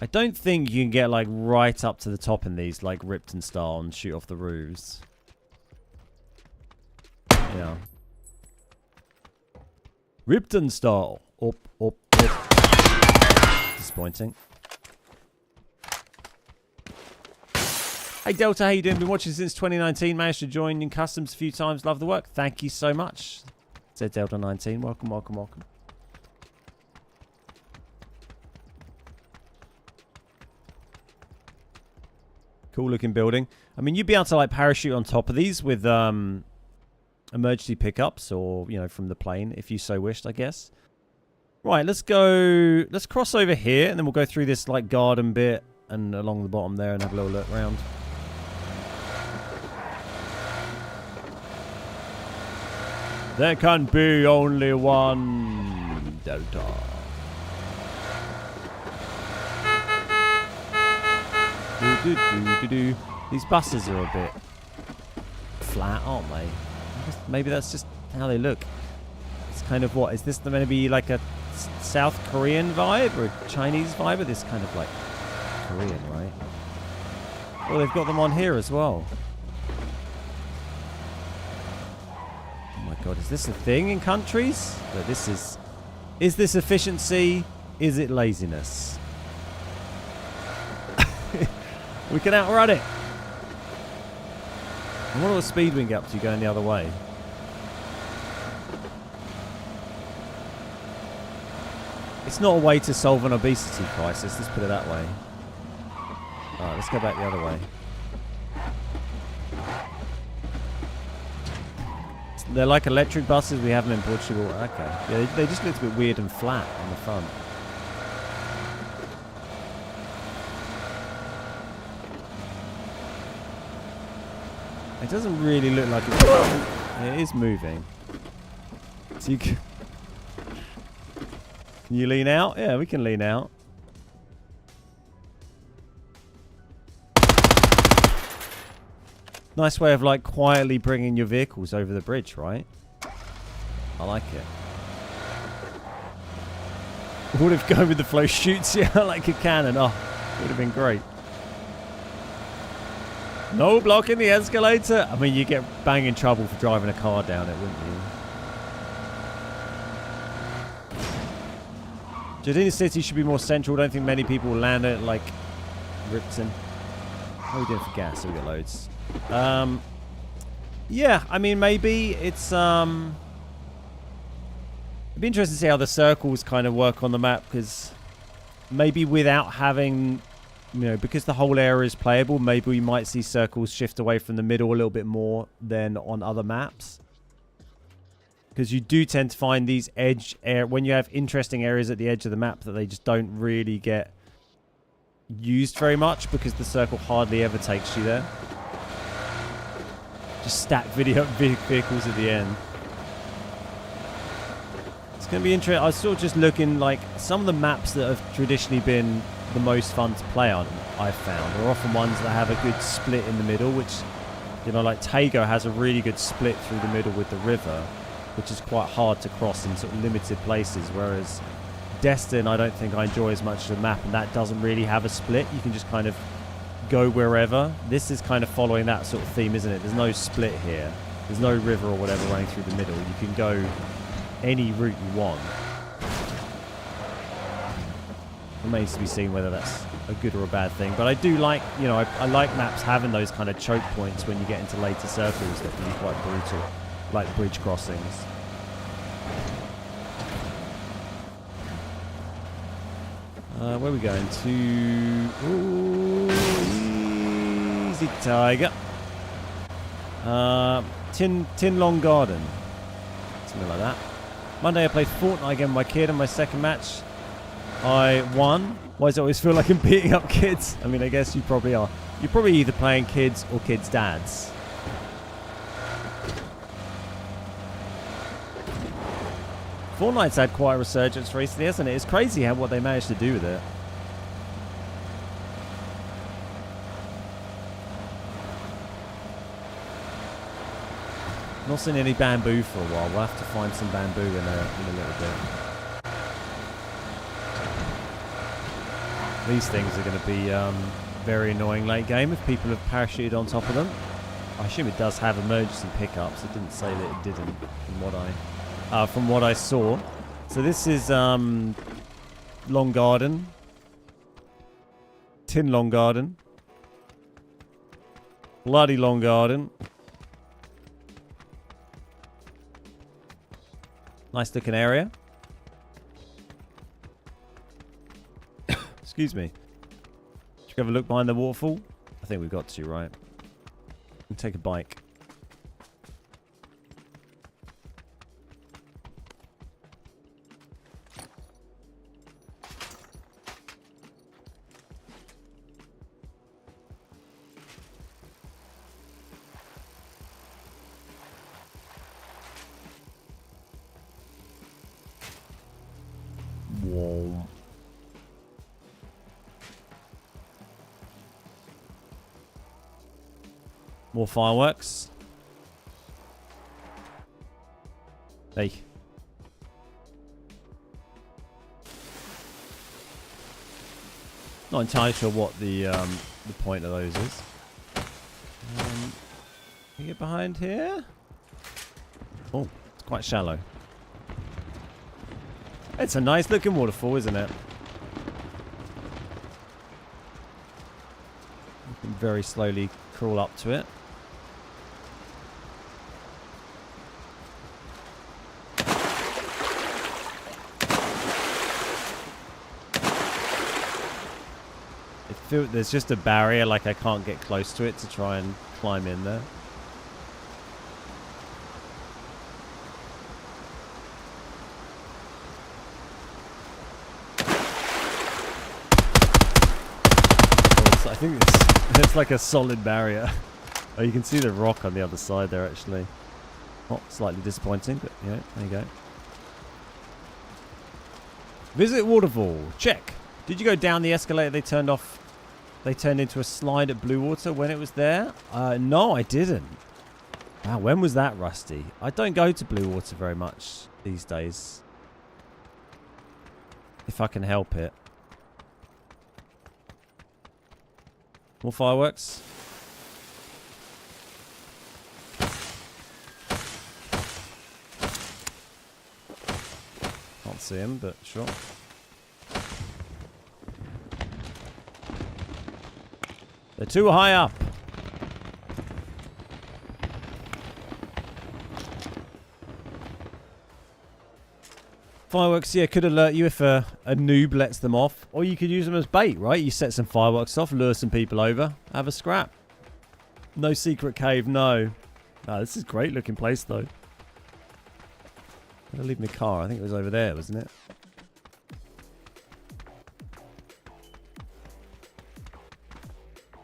Speaker 1: I don't think you can get like right up to the top in these, like Ripton style, and shoot off the roofs. Yeah. Ripton style. Up, up, up. Disappointing. Hey Delta, how you doing? Been watching since 2019. Managed to join in customs a few times. Love the work. Thank you so much. Said Delta 19. Welcome, welcome, welcome. Cool looking building. I mean, you'd be able to like parachute on top of these with emergency pickups, or you know, from the plane if you so wished, I guess. Right, let's go. Let's cross over here, and then we'll go through this like garden bit and along the bottom there, and have a little look around. There can be only one Delta. These buses are a bit flat, aren't they? Maybe that's just how they look. It's kind of what? Is this going to be like a South Korean vibe or a Chinese vibe? Or this kind of like Korean, right? Oh, they've got them on here as well. Oh my god, is this a thing in countries? But this is this efficiency? Is it laziness? We can outrun it. I wonder what speed we can get up to going the other way. It's not a way to solve an obesity crisis, let's put it that way. Alright, let's go back the other way. They're like electric buses, we have them in Portugal. Okay. Yeah, they just look a bit weird and flat on the front. It doesn't really look like it's... It is moving. So you can you lean out? Yeah, we can lean out. Nice way of like quietly bringing your vehicles over the bridge, right? I like it. What if going with the flow shoots you out like a cannon? Oh, would have been great. No blocking the escalator. I mean, you get bang in trouble for driving a car down it, wouldn't you? Jardina City should be more central. Don't think many people will land it like Ripton. How are we doing for gas? So we got loads. Yeah, I mean, maybe it's it'd be interesting to see how the circles kind of work on the map, because maybe without having, you know, because the whole area is playable, maybe we might see circles shift away from the middle a little bit more than on other maps. Because you do tend to find these when you have interesting areas at the edge of the map, that they just don't really get used very much, because the circle hardly ever takes you there. Just stack vehicles at the end. It's going to be interesting. I was sort of just looking, like, some of the maps that have traditionally been the most fun to play on, I've found, are often ones that have a good split in the middle, which, you know, like Tago has a really good split through the middle with the river, which is quite hard to cross in sort of limited places, whereas Destin, I don't think I enjoy as much as the map, and that doesn't really have a split. You can just kind of go wherever. This is kind of following that sort of theme, isn't it? There's no split here. There's no river or whatever running through the middle. You can go any route you want. Remains to be seen whether that's a good or a bad thing. But I do like, you know, I like maps having those kind of choke points when you get into later circles that can be quite brutal, like bridge crossings. Where are we going to? Ooh, easy tiger. Tin Long Garden. Something like that. Monday I played Fortnite again with my kid in my second match. I won. Why does it always feel like I'm beating up kids? I mean, I guess you probably are. You're probably either playing kids or kids' dads. Fortnite's had quite a resurgence recently, hasn't it? It's crazy what they managed to do with it. Not seen any bamboo for a while. We'll have to find some bamboo in a little bit. These things are going to be very annoying late game if people have parachuted on top of them. I assume it does have emergency pickups. It didn't say that it didn't from what I saw. So this is Long Garden. Tin Long Garden. Bloody Long Garden. Nice looking area. Excuse me. Should we have a look behind the waterfall? I think we've got to, right? We'll take a bike. Whoa. More fireworks. Hey. Not entirely sure what the point of those is. Can you get behind here? Oh, it's quite shallow. It's a nice looking waterfall, isn't it? You can very slowly crawl up to it. There's just a barrier, like I can't get close to it to try and climb in there. I think it's like a solid barrier. Oh, you can see the rock on the other side there, actually. Oh, slightly disappointing, but yeah, there you go. Visit waterfall. Check. Did you go down the escalator they turned off? They turned into a slide at Blue Water when it was there? No, I didn't. Wow, when was that, Rusty? I don't go to Blue Water very much these days. If I can help it. More fireworks. Can't see him, but sure. They're too high up. Fireworks, yeah, could alert you if a noob lets them off. Or you could use them as bait, right? You set some fireworks off, lure some people over, have a scrap. No secret cave, no. Ah, this is a great looking place, though. I'm gonna leave my car. I think it was over there, wasn't it?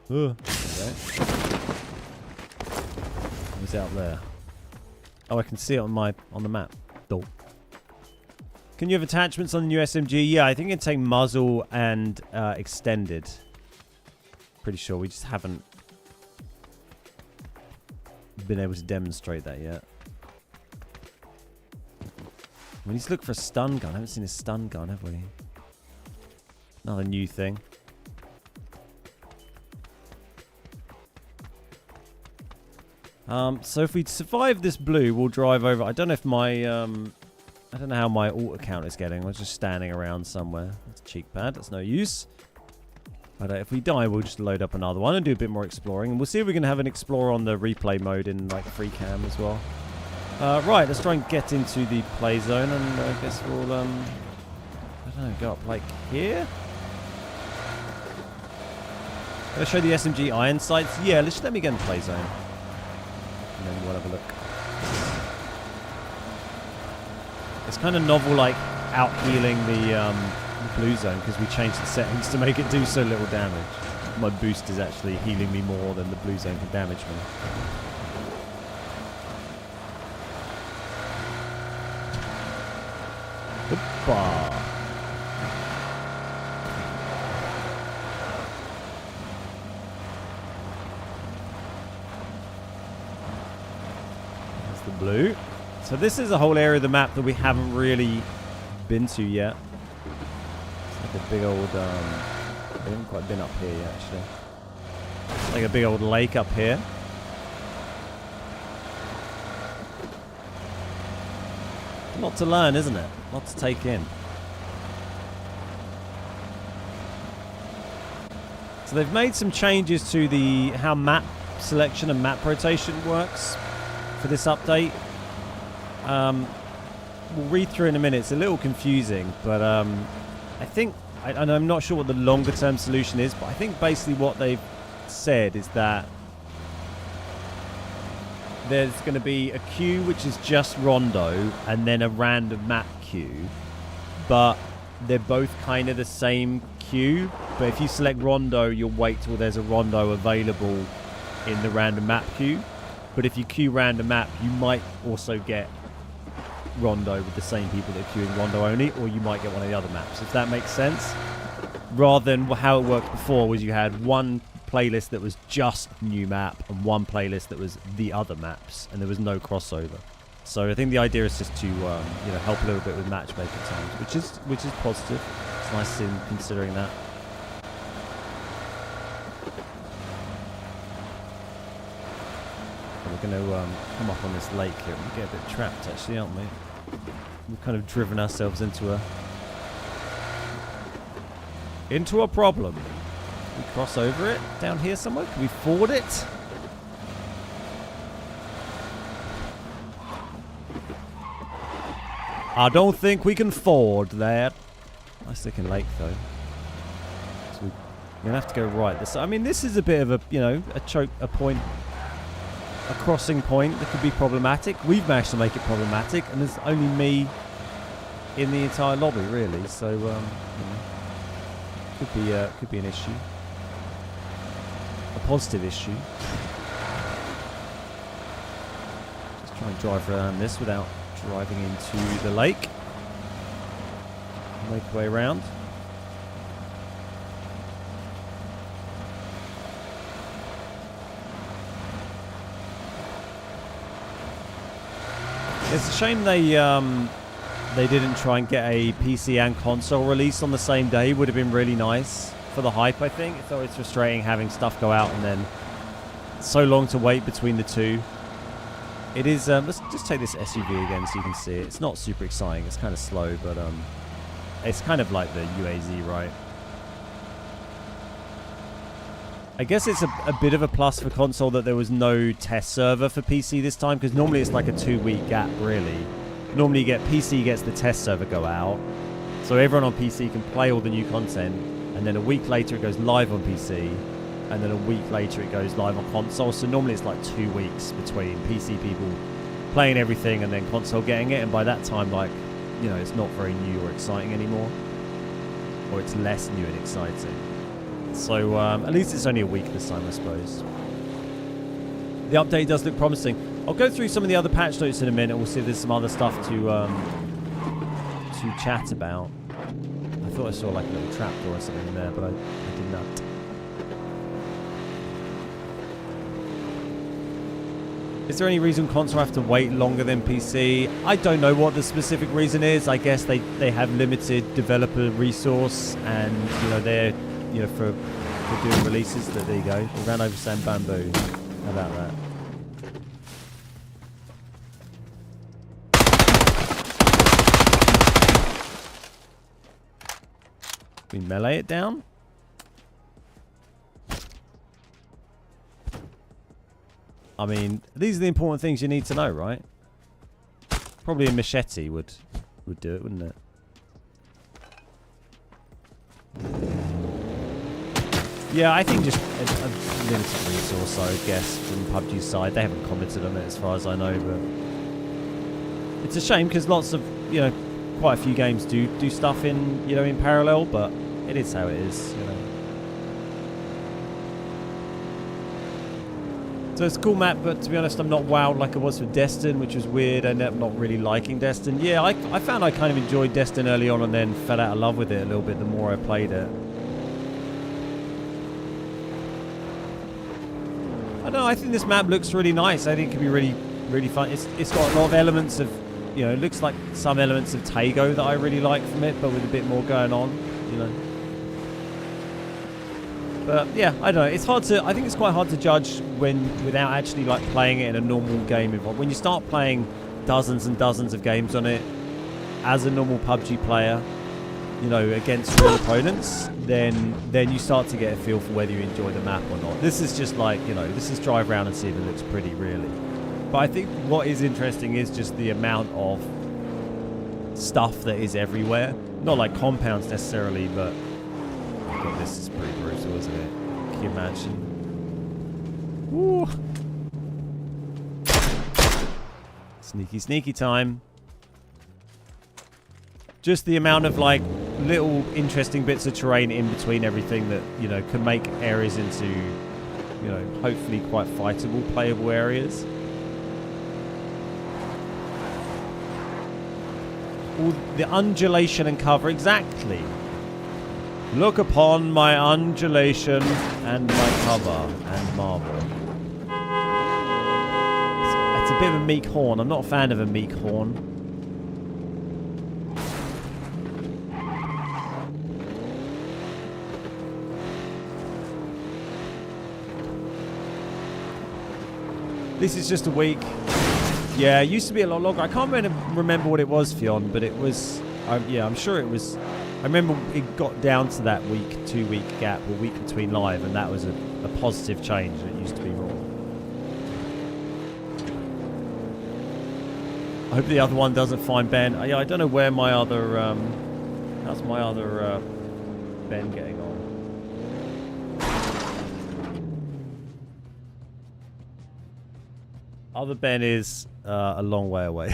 Speaker 1: Oh, okay. It was out there. Oh, I can see it on the map. Oh. Can you have attachments on the new SMG? Yeah, I think it can take muzzle and extended. Pretty sure we just haven't been able to demonstrate that yet. We need to look for a stun gun. I haven't seen a stun gun, have we? Another new thing. So if we survive this blue, we'll drive over. I don't know if my I don't know how my alt account is getting. I was just standing around somewhere. That's a cheek pad. That's no use. But if we die, we'll just load up another one and do a bit more exploring. And we'll see if we can have an explorer on the replay mode in like free cam as well. Right, let's try and get into the play zone. And I guess we'll, I don't know, go up like here. I'll show the SMG iron sights. Yeah, let me get in the play zone. And then we'll have a look. It's kind of novel, like, out-healing the blue zone, because we changed the settings to make it do so little damage. My boost is actually healing me more than the blue zone can damage me. Hoppa. There's the blue. So this is a whole area of the map that we haven't really been to yet. It's like a big old, we haven't quite been up here yet, actually. It's like a big old lake up here. A lot to learn, isn't it? A lot to take in. So they've made some changes to the how map selection and map rotation works for this update. We'll read through in a minute. It's a little confusing, but I think, and I'm not sure what the longer term solution is, but I think basically what they've said is that there's going to be a queue which is just Rondo and then a random map queue, but they're both kind of the same queue. But if you select Rondo, you'll wait till there's a Rondo available in the random map queue. But if you queue random map, you might also get Rondo with the same people that are queuing Rondo only, or you might get one of the other maps, if that makes sense. Rather than how it worked before, was you had one playlist that was just new map and one playlist that was the other maps, and there was no crossover. So I think the idea is just to help a little bit with matchmaking times, which is positive. It's nice in considering that. We're going to come up on this lake here. We get a bit trapped, actually, aren't we? We've kind of driven ourselves into a problem. Can we cross over it down here somewhere? Can we ford it? I don't think we can ford that. Nice looking lake, though. So we're going to have to go right. This is a bit of a point. A crossing point that could be problematic. We've managed to make it problematic, and there's only me in the entire lobby, really. So, could be an issue, a positive issue. Just try and drive around this without driving into the lake. Make our way around. It's a shame they didn't try and get a PC and console release on the same day. Would have been really nice for the hype, I think. It's always frustrating having stuff go out and then so long to wait between the two. It is, let's just take this SUV again so you can see it. It's not super exciting. It's kind of slow, but it's kind of like the UAZ, right? I guess it's a bit of a plus for console that there was no test server for PC this time, because normally it's like a 2-week gap, really. Normally you get PC gets the test server go out, so everyone on PC can play all the new content, and then a week later it goes live on PC, and then a week later it goes live on console. So normally it's like 2 weeks between PC people playing everything and then console getting it, and by that time, it's not very new or exciting anymore, or it's less new and exciting. So at least it's only a week this time, I suppose. The update does look promising. I'll go through some of the other patch notes in a minute. We'll see if there's some other stuff to to chat about. I thought I saw like a little trapdoor or something in there, but I did not. Is there any reason console have to wait longer than PC? I don't know what the specific reason is. I guess they have limited developer resource, and they're for doing releases. There you go. We ran over some bamboo. How about that? We melee it down. I mean, these are the important things you need to know, right? Probably a machete would do it, wouldn't it? Yeah, I think just a limited resource, I guess, from PUBG's side. They haven't commented on it as far as I know, but it's a shame because lots of, quite a few games do stuff in, in parallel, but it is how it is, So it's a cool map, but to be honest, I'm not wowed like I was for Destin, which was weird. I ended up not really liking Destin. Yeah, I found I kind of enjoyed Destin early on and then fell out of love with it a little bit the more I played it. I don't know, I think this map looks really nice. I think it could be really, really fun. It's got a lot of elements of, it looks like some elements of Tago that I really like from it, but with a bit more going on, But yeah, I don't know. It's hard to. I think it's quite hard to judge without actually like playing it in a normal game. When you start playing dozens and dozens of games on it as a normal PUBG player, against real opponents, then you start to get a feel for whether you enjoy the map or not. This is just like this is drive around and see if it looks pretty, really. But I think what is interesting is just the amount of stuff that is everywhere. Not like compounds necessarily, but. God, this is pretty brutal, isn't it? Can you imagine? Woo. Sneaky, sneaky time. Just the amount of like little interesting bits of terrain in between everything that can make areas into hopefully quite fightable, playable areas. All the undulation and cover, exactly. Look upon my undulation and my cover and marble. It's a bit of a meek horn. I'm not a fan of a meek horn. This is just a week. Yeah, it used to be a lot longer. I can't remember what it was, Fionn, but it was... yeah, I'm sure it was... I remember it got down to that week, 2 week gap, or week between live, and that was a positive change. It used to be more. I hope the other one doesn't find Ben. Yeah, I don't know where my other... how's my other Ben getting on? Other Ben is a long way away.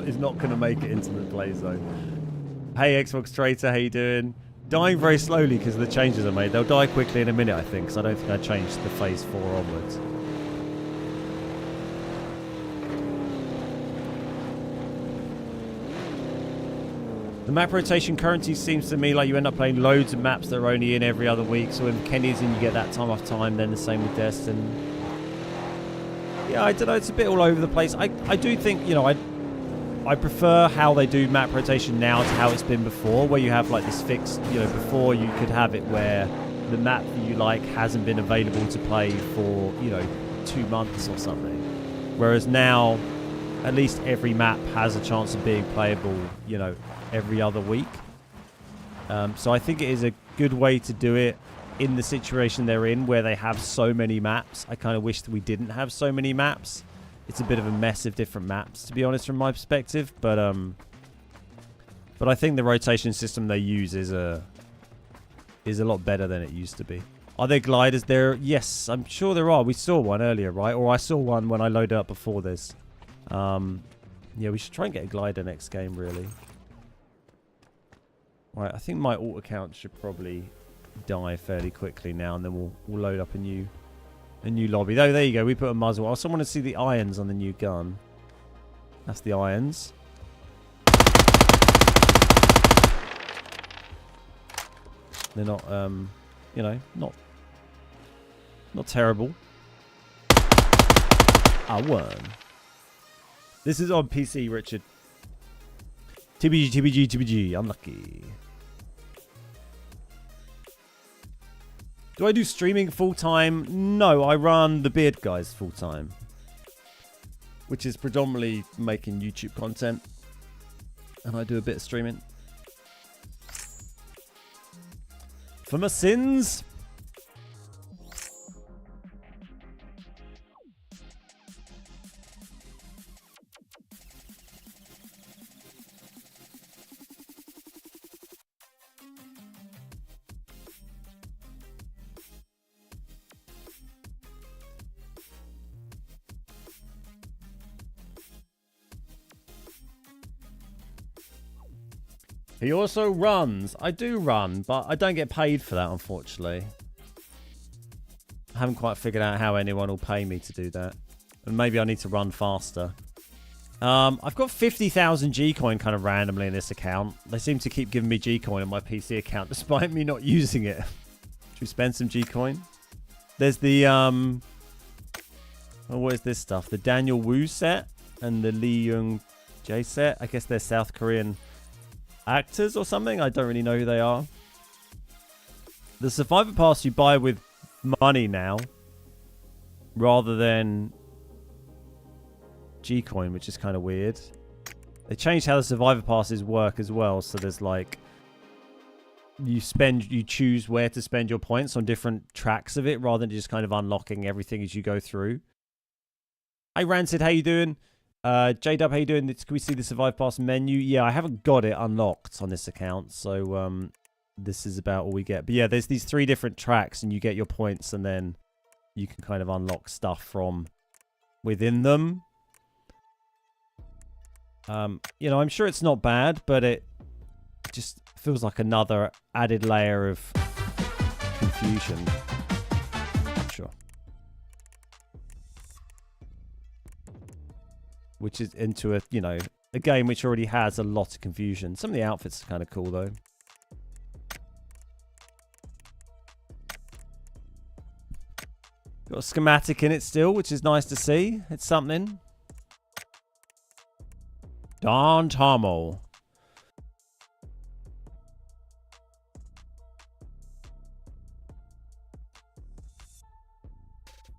Speaker 1: He's not going to make it into the play zone. Hey Xbox Traitor, how you doing? Dying very slowly because of the changes I made. They'll die quickly in a minute, I think, because I don't think I changed the phase 4 onwards. The map rotation currently seems to me like you end up playing loads of maps that are only in every other week. So when Kenny's in, you get that time off time. Then the same with Destin. Yeah, I don't know. It's a bit all over the place. I do think, I prefer how they do map rotation now to how it's been before, where you have like this fixed, before you could have it where the map that you like hasn't been available to play for, 2 months or something. Whereas now, at least every map has a chance of being playable, every other week. So I think it is a good way to do it in the situation they're in, where they have so many maps. I kind of wish that we didn't have so many maps. It's a bit of a mess of different maps, to be honest, from my perspective. But I think the rotation system they use is a lot better than it used to be. Are there gliders there? Yes, I'm sure there are. We saw one earlier, right? Or I saw one when I loaded up before this. Yeah, we should try and get a glider next game, really. Right, I think my alt account should probably die fairly quickly now, and then we'll load up a new lobby. Oh, there you go. We put a muzzle. I also want to see the irons on the new gun. That's the irons. They're not, you know, not terrible. I won. This is on PC, Richard. TBG, unlucky. Do I do streaming full-time? No, I run the Beard Guys full-time. Which is predominantly making YouTube content. And I do a bit of streaming. For my sins. He also runs. I do run, but I don't get paid for that, unfortunately. I haven't quite figured out how anyone will pay me to do that. And maybe I need to run faster. I've got 50,000 G-Coin kind of randomly in this account. They seem to keep giving me G-Coin on my PC account, despite me not using it. Should we spend some G-Coin? There's the, oh, what is this stuff? The Daniel Wu set and the Lee Young Jae set. I guess they're South Korean actors or something. I don't really know who they are. The Survivor Pass you buy with money now rather than G-Coin, which is kind of weird. They changed how the Survivor Passes work as well, so there's like you choose where to spend your points on different tracks of it rather than just kind of unlocking everything as you go through. Hey Rancid, how you doing? J-Dub, how you doing? Can we see the Survive Pass menu? Yeah, I haven't got it unlocked on this account, so this is about all we get. But yeah, there's these 3 different tracks, and you get your points, and then you can kind of unlock stuff from within them. You know, I'm sure it's not bad, but it just feels like another added layer of confusion. Sure. Which is into a, you know, a game which already has a lot of confusion. Some of the outfits are kind of cool, though. Got a schematic in it still, which is nice to see. It's something. Don Tomo.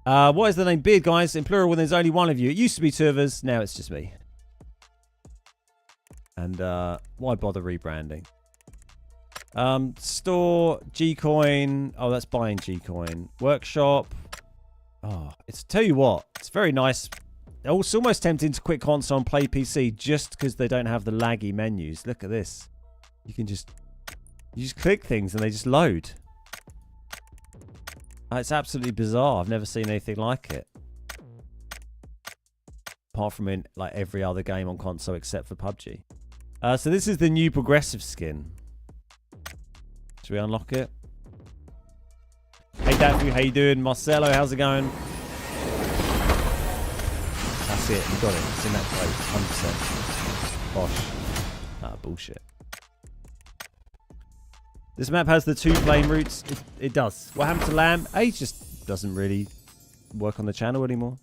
Speaker 1: What is the name? Beard Guys, in plural when there's only one of you. It used to be 2 of us, now it's just me. And why bother rebranding? Store, G-Coin. Oh, that's buying G-Coin. Workshop. Oh, tell you what, it's very nice. It's almost tempting to quit console and play PC just because they don't have the laggy menus. Look at this. You just click things and they just load. It's absolutely bizarre. I've never seen anything like it. Apart from in like every other game on console except for PUBG. So this is the new progressive skin. Should we unlock it? Hey Daffy, how you doing? Marcelo, how's it going? That's it, we got it. It's in that place, 100%. Bosh. Ah, bullshit. This map has the 2 flame routes. It does. What happened to Lamb? He just doesn't really work on the channel anymore.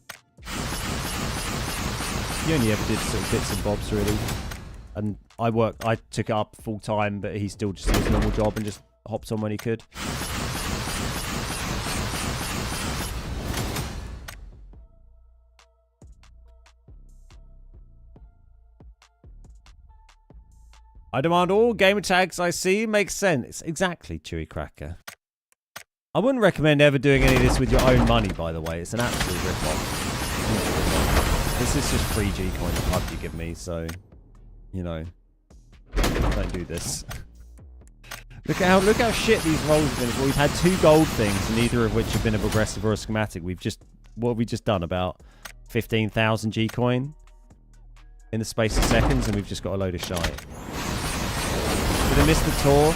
Speaker 1: He only ever did sort of bits and bobs, really. And I took it up full time, but he still just did his normal job and just hopped on when he could. I demand all gamer tags I see. Makes sense. Exactly, Chewy Cracker. I wouldn't recommend ever doing any of this with your own money, by the way. It's an absolute rip-off. This is just free G-Coin the pub you give me, so, you know, don't do this. Look how shit these rolls have been. Well, we've had 2 gold things, neither of which have been a progressive or a schematic. What have we just done? About 15,000 G-Coin in the space of seconds, and we've just got a load of shite. Did I miss the tour?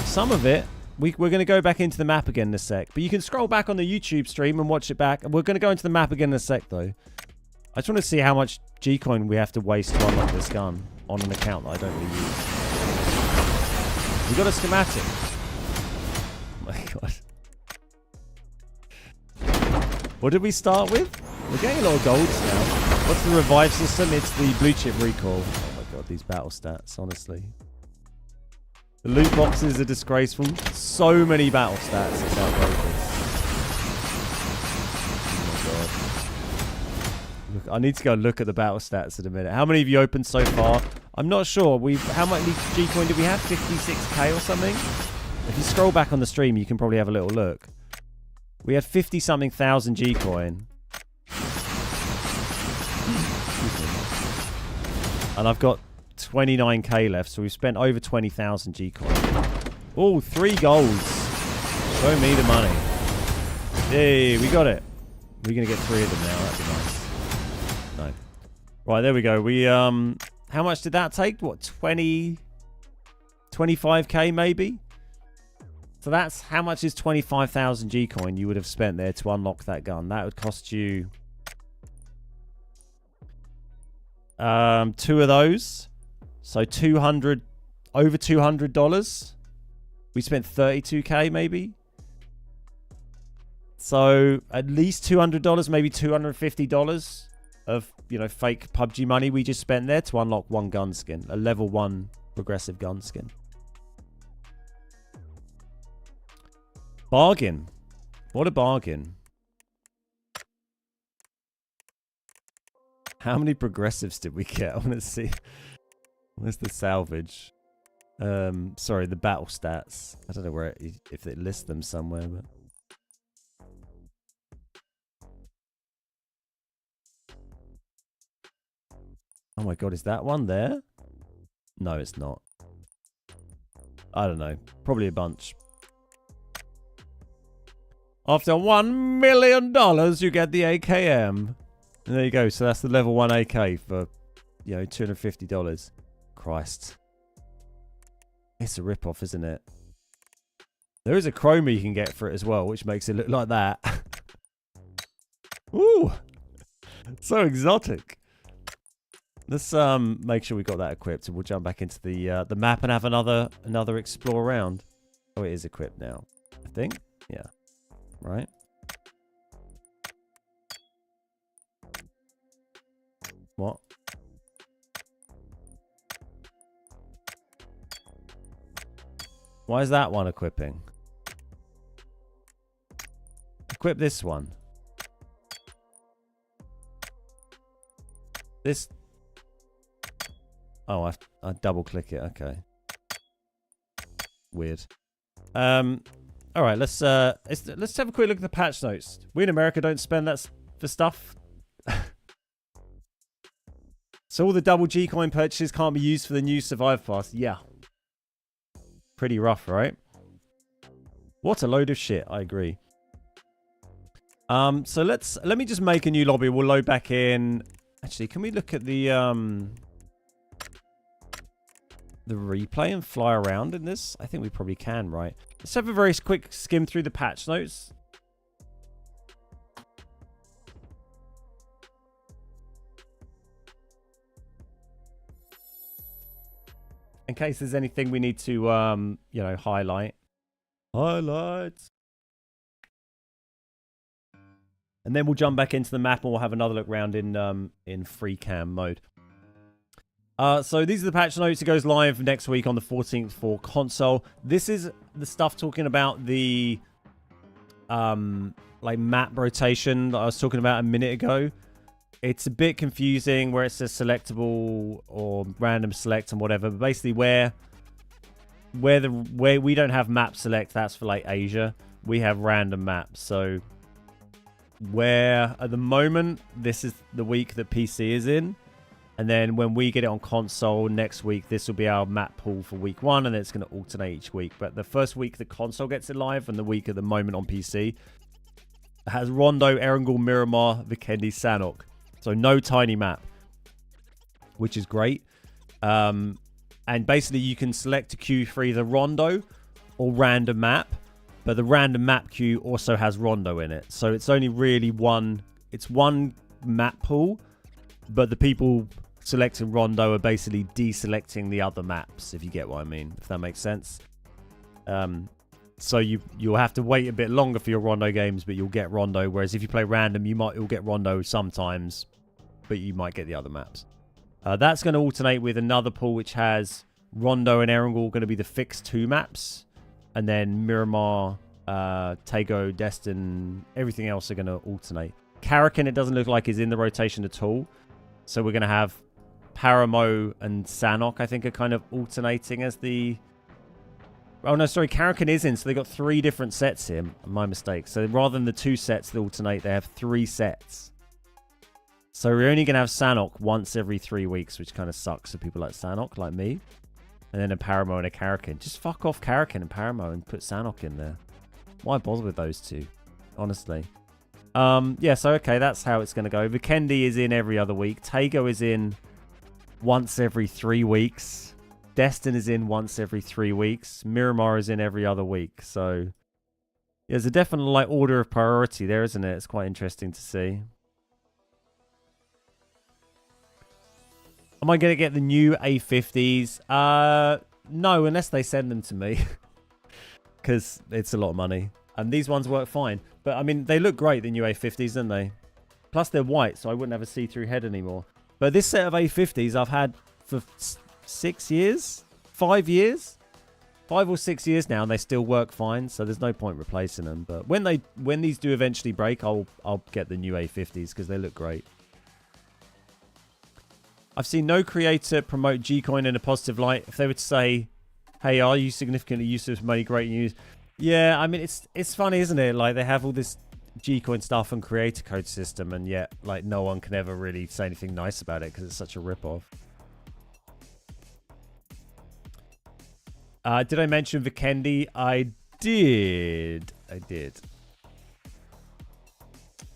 Speaker 1: Some of it. We're going to go back into the map again in a sec. But you can scroll back on the YouTube stream and watch it back. We're going to go into the map again in a sec, though. I just want to see how much G-Coin we have to waste to unlock this gun on an account that I don't really use. We got a schematic. my god. What did we start with? We're getting a lot of golds now. What's the revive system? It's the blue chip recall. Oh my god, these battle stats, honestly. The loot boxes are disgraceful. So many battle stats, it's outrageous. Oh my god. Look, I need to go look at the battle stats in a minute. How many have you opened so far? I'm not sure. How much G-Coin did we have? 56k or something? If you scroll back on the stream, you can probably have a little look. We had 50-something thousand G-Coin. And I've got 29k left, so we've spent over 20,000 G-Coin. Oh, 3 golds. Show me the money. Hey, we got it. We're going to get 3 of them now. That'd be nice. No. Right, there we go. We, how much did that take? What, 25k maybe? So that's how much is 25,000 G-Coin you would have spent there to unlock that gun. That would cost you 2 of those. So $200, over $200. We spent 32k maybe. So at least $200, maybe $250 of, you know, fake PUBG money we just spent there to unlock one gun skin, a level 1 progressive gun skin. Bargain. What a bargain. How many progressives did we get? I want to see. Where's the salvage? Sorry, the battle stats. I don't know where if it lists them somewhere, but oh my god, is that one there? No, it's not. I don't know. Probably a bunch. After $1 million, you get the AKM. And there you go. So that's the level 1 AK for, you know, $250. Christ. It's a rip-off, isn't it? There is a chroma you can get for it as well, which makes it look like that. Ooh. So exotic. Let's make sure we got that equipped, and we'll jump back into the map and have another explore round. Oh, it is equipped now, I think. Yeah. Right. What? Why is that one equipping? Equip this one. This. Oh, I double click it. Okay. Weird. All right, let's have a quick look at the patch notes. We in America don't spend that for stuff. So all the double G-Coin purchases can't be used for the new Survive Pass. Yeah. Pretty rough, right? What a load of shit. I agree. So let me just make a new lobby. We'll load back in. Actually, can we look at the replay and fly around in this? I think we probably can, right? Let's have a very quick skim through the patch notes. In case there's anything we need to, you know, highlight. Highlights. And then we'll jump back into the map and we'll have another look around in free cam mode. So these are the patch notes. It goes live next week on the 14th for console. This is the stuff talking about the like map rotation that I was talking about a minute ago. It's a bit confusing where it says selectable or random select and whatever. But basically where we don't have map select, that's for like Asia. We have random maps. So where at the moment this is the week that PC is in. And then when we get it on console next week, this will be our map pool for week 1, and then it's going to alternate each week. But the first week the console gets it live, and the week at the moment on PC has Rondo, Erangel, Miramar, Vikendi, Sanok. So no tiny map, which is great. And basically you can select a queue for either Rondo or random map, but the random map queue also has Rondo in it. So it's only really one map pool, but the people selecting Rondo are basically deselecting the other maps, if you get what I mean, if that makes sense. So you'll have to wait a bit longer for your Rondo games, but you'll get Rondo. Whereas if you play random, you'll get Rondo sometimes, but you might get the other maps. That's going to alternate with another pool which has Rondo and Erangel going to be the fixed 2 maps, and then Miramar, Tego, Destin, everything else are going to alternate. Karakin, it doesn't look like is in the rotation at all. So we're going to have Paramo and Sanok, I think, are kind of alternating as the... Oh, no, sorry, Karakin is in, so they got 3 different sets here. My mistake. So rather than the 2 sets that alternate, they have 3 sets. So we're only going to have Sanok once every 3 weeks, which kind of sucks for people like Sanok, like me. And then a Paramo and a Karakin. Just fuck off Karakin and Paramo and put Sanok in there. Why bother with those 2? Honestly. Yeah, so okay, that's how it's going to go. Vikendi is in every other week. Tego is in once every 3 weeks. Destin is in once every 3 weeks. Miramar is in every other week. So there's a definite like order of priority there, isn't it? It's quite interesting to see. Am I going to get the new A50s? No, unless they send them to me. Because it's a lot of money. And these ones work fine. But, I mean, they look great, the new A50s, don't they? Plus, they're white, so I wouldn't have a see-through head anymore. But this set of A50s I've had for 6 years? 5 years? 5 or 6 years now, and they still work fine. So there's no point replacing them. But when these do eventually break, I'll get the new A50s because they look great. I've seen no creator promote Gcoin in a positive light. If they were to say, hey, are you significantly used to money? Great news. Yeah, I mean, it's funny, isn't it? Like, they have all this Gcoin stuff and creator code system, and yet, like, no one can ever really say anything nice about it because it's such a rip-off. Did I mention Vikendi? I did.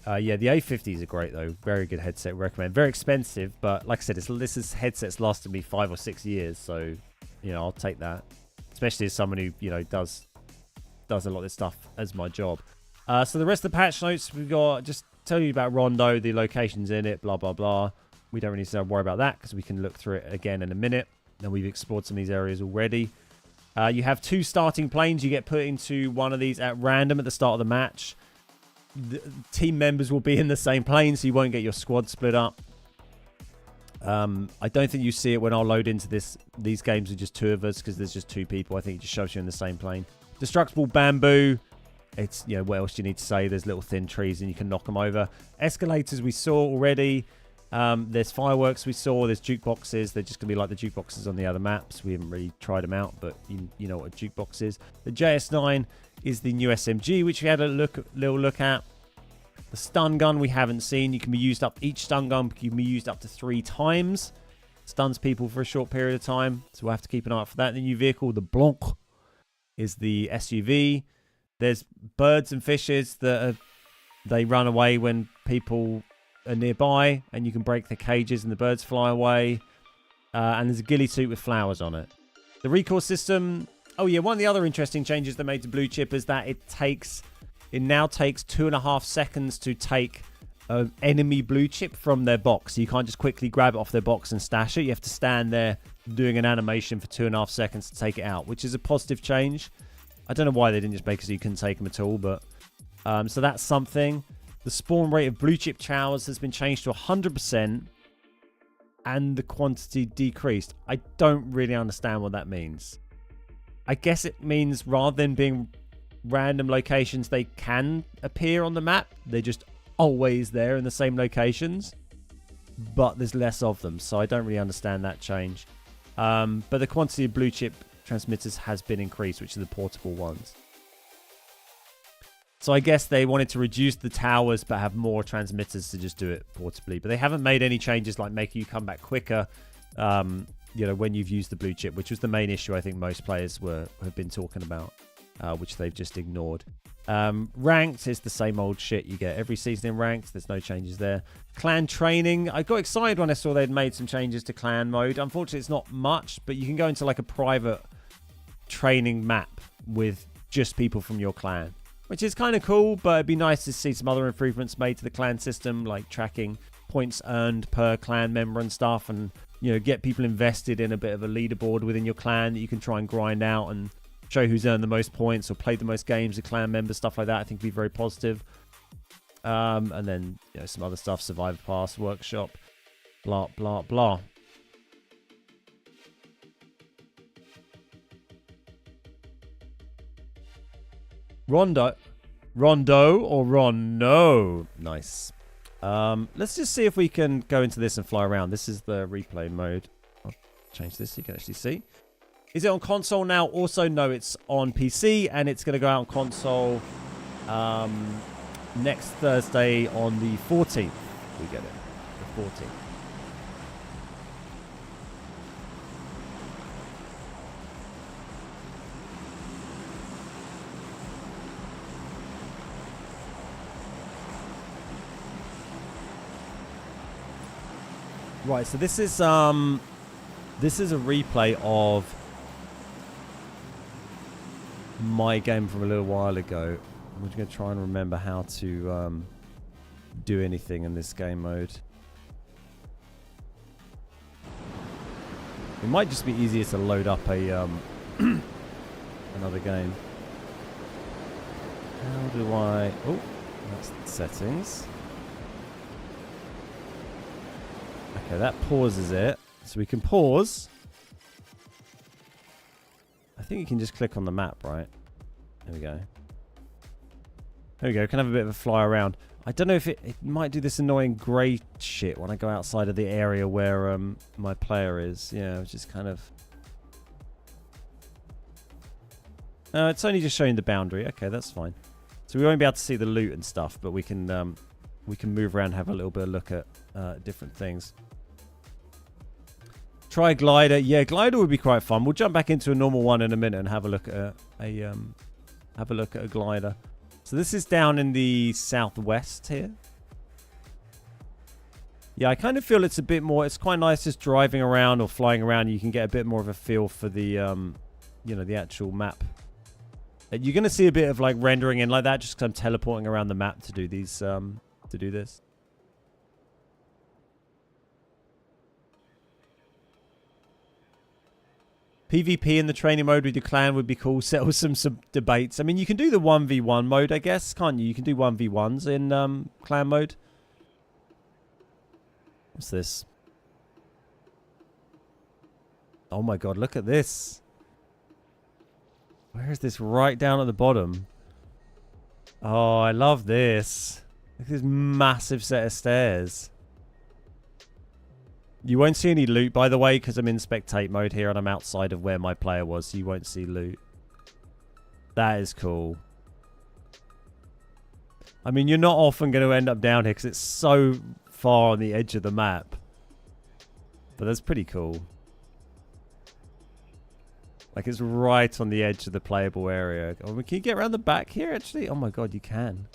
Speaker 1: Yeah, the A50s are great, though. Very good headset. Recommend. Very expensive, but like I said, this headset's lasted me 5 or 6 years, so, you know, I'll take that. Especially as someone who, you know, does a lot of this stuff as my job. So the rest of the patch notes, we've got just tell you about Rondo, the locations in it, blah, blah, blah. We don't really need to worry about that because we can look through it again in a minute. And we've explored some of these areas already. You have 2 starting planes. You get put into one of these at random at the start of the match. The team members will be in the same plane, so you won't get your squad split up. I don't think you see it when I'll load into these games with just 2 of us because there's just 2 people. I think it just shows you in the same plane. Destructible bamboo. It's, you know, what else do you need to say? There's little thin trees and you can knock them over. Escalators we saw already. There's fireworks we saw. There's jukeboxes. They're just going to be like the jukeboxes on the other maps. We haven't really tried them out, but you know what a jukebox is. The JS9 is the new SMG, which we had a little look at. The stun gun we haven't seen. You can be used up. Each stun gun can be used up to 3 times. Stuns people for a short period of time. So we'll have to keep an eye out for that. The new vehicle, the Blanc, is the SUV. There's birds and fishes that they run away when people are nearby, and you can break the cages and the birds fly away. And there's a ghillie suit with flowers on it. The recoil system. Oh yeah, one of the other interesting changes they made to Blue Chip is that it now takes 2.5 seconds to take an enemy Blue Chip from their box. So you can't just quickly grab it off their box and stash it. You have to stand there doing an animation for 2.5 seconds to take it out, which is a positive change. I don't know why they didn't just make it so you couldn't take them at all, but so that's something. The spawn rate of Blue Chip Towers has been changed to 100%, and the quantity decreased. I don't really understand what that means. I guess it means rather than being random locations, they can appear on the map. They're just always there in the same locations, but there's less of them, so I don't really understand that change. But the quantity of Blue Chip transmitters has been increased, which are the portable ones. So I guess they wanted to reduce the towers but have more transmitters to just do it portably. But they haven't made any changes like making you come back quicker, you know, when you've used the Blue Chip, which was the main issue I think most players have been talking about, which they've just ignored. Ranked is the same old shit you get every season in Ranked. There's no changes there. Clan training. I got excited when I saw they'd made some changes to clan mode. Unfortunately, it's not much, but you can go into like a private training map with just people from your clan, which is kind of cool, but it'd be nice to see some other improvements made to the clan system, like tracking points earned per clan member and stuff, and, you know, get people invested in a bit of a leaderboard within your clan that you can try and grind out and show who's earned the most points or played the most games, the clan members, stuff like that. I think would be very positive. And then some other stuff, Survivor Pass, Workshop, blah, blah, blah. Rondo or Rondo. Nice. Let's just see if we can go into this and fly around. This is the replay mode. I'll change this so you can actually see. Is it on console now? Also, no, it's on PC, and it's going to go out on console next Thursday on the 14th. We get it. The 14th. Right, so this is a replay of my game from a little while ago. I'm just going to try and remember how to do anything in this game mode. It might just be easier to load up a another game. How do I... Oh, that's the settings. Okay, that pauses it. So we can pause. I think you can just click on the map, right? There we go. There we go. Can have a bit of a fly around. I don't know if it might do this annoying grey shit when I go outside of the area where my player is. Yeah, which is kind of... it's only just showing the boundary. Okay, that's fine. So we won't be able to see the loot and stuff, but we can move around and have a little bit of look at different things. Try glider. Yeah, glider would be quite fun. We'll jump back into a normal one in a minute and have a look at a glider. So this is down in the southwest here. Yeah, I kind of feel it's a bit more... It's quite nice just driving around or flying around. You can get a bit more of a feel for the, the actual map. You're going to see a bit of like rendering in like that just because I'm teleporting around the map to do these, to do this. PvP in the training mode with your clan would be cool. Settle some debates. I mean, you can do the 1v1 mode, I guess, can't you? You can do 1v1s in clan mode. What's this? Oh my god, look at this. Where is this? Right down at the bottom. Oh, I love this. Look at this massive set of stairs. You won't see any loot, by the way, because I'm in spectate mode here and I'm outside of where my player was, so you won't see loot. That is cool. I mean, you're not often going to end up down here because it's so far on the edge of the map. But that's pretty cool. Like, it's right on the edge of the playable area. Oh, can you get around the back here, actually? Oh my god, you can.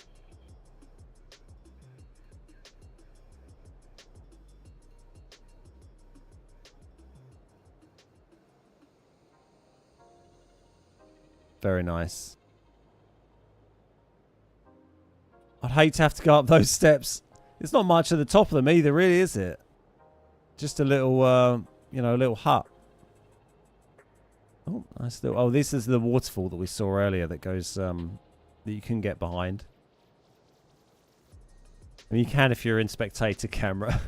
Speaker 1: Very nice. I'd hate to have to go up those steps. It's not much at the top of them either, really, is it? Just a little, a little hut. Oh, nice little... Oh, this is the waterfall that we saw earlier that goes, that you can get behind. I mean, you can if you're in spectator camera.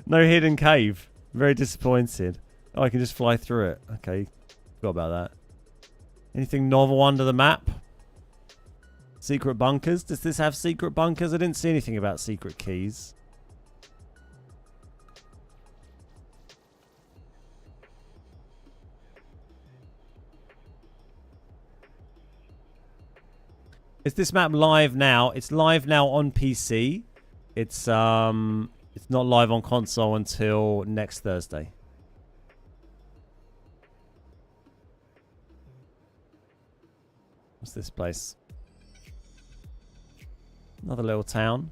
Speaker 1: No hidden cave. Very disappointed. Oh, I can just fly through it. Okay. Forgot about that. Anything novel under the map? Secret bunkers? Does this have secret bunkers? I didn't see anything about secret keys. Is this map live now? It's live now on PC. It's not live on console until next Thursday. What's this place? Another little town.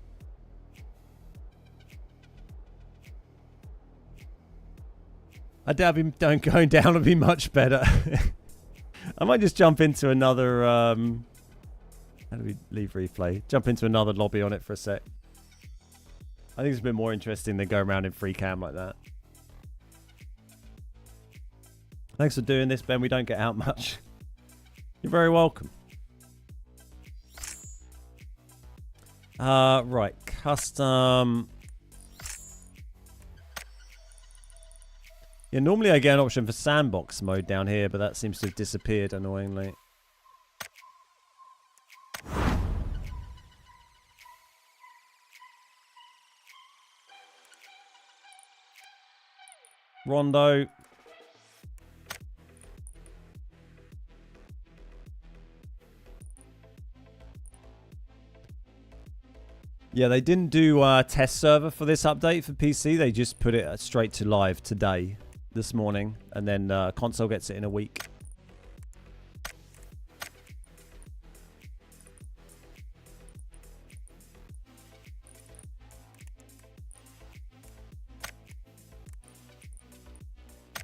Speaker 1: I doubt going down would be much better. I might just jump into another... how do we leave replay? Jump into another lobby on it for a sec. I think it's a bit more interesting than going around in free cam like that. Thanks for doing this, Ben. We don't get out much. You're very welcome. Right. Custom. Yeah, normally I get an option for sandbox mode down here, but that seems to have disappeared, annoyingly. Rondo. Yeah, they didn't do a test server for this update for PC. They just put it straight to live today, this morning, and then console gets it in a week.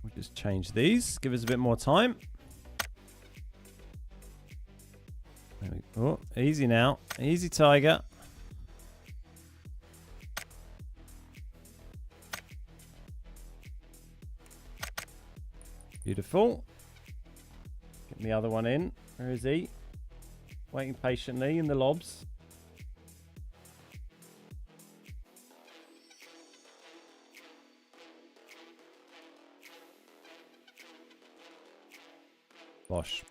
Speaker 1: We'll just change these, give us a bit more time. There we go. Oh, easy now. Easy, Tiger. Beautiful. Get the other one in. Where is he? Waiting patiently in the lobs. Bosh.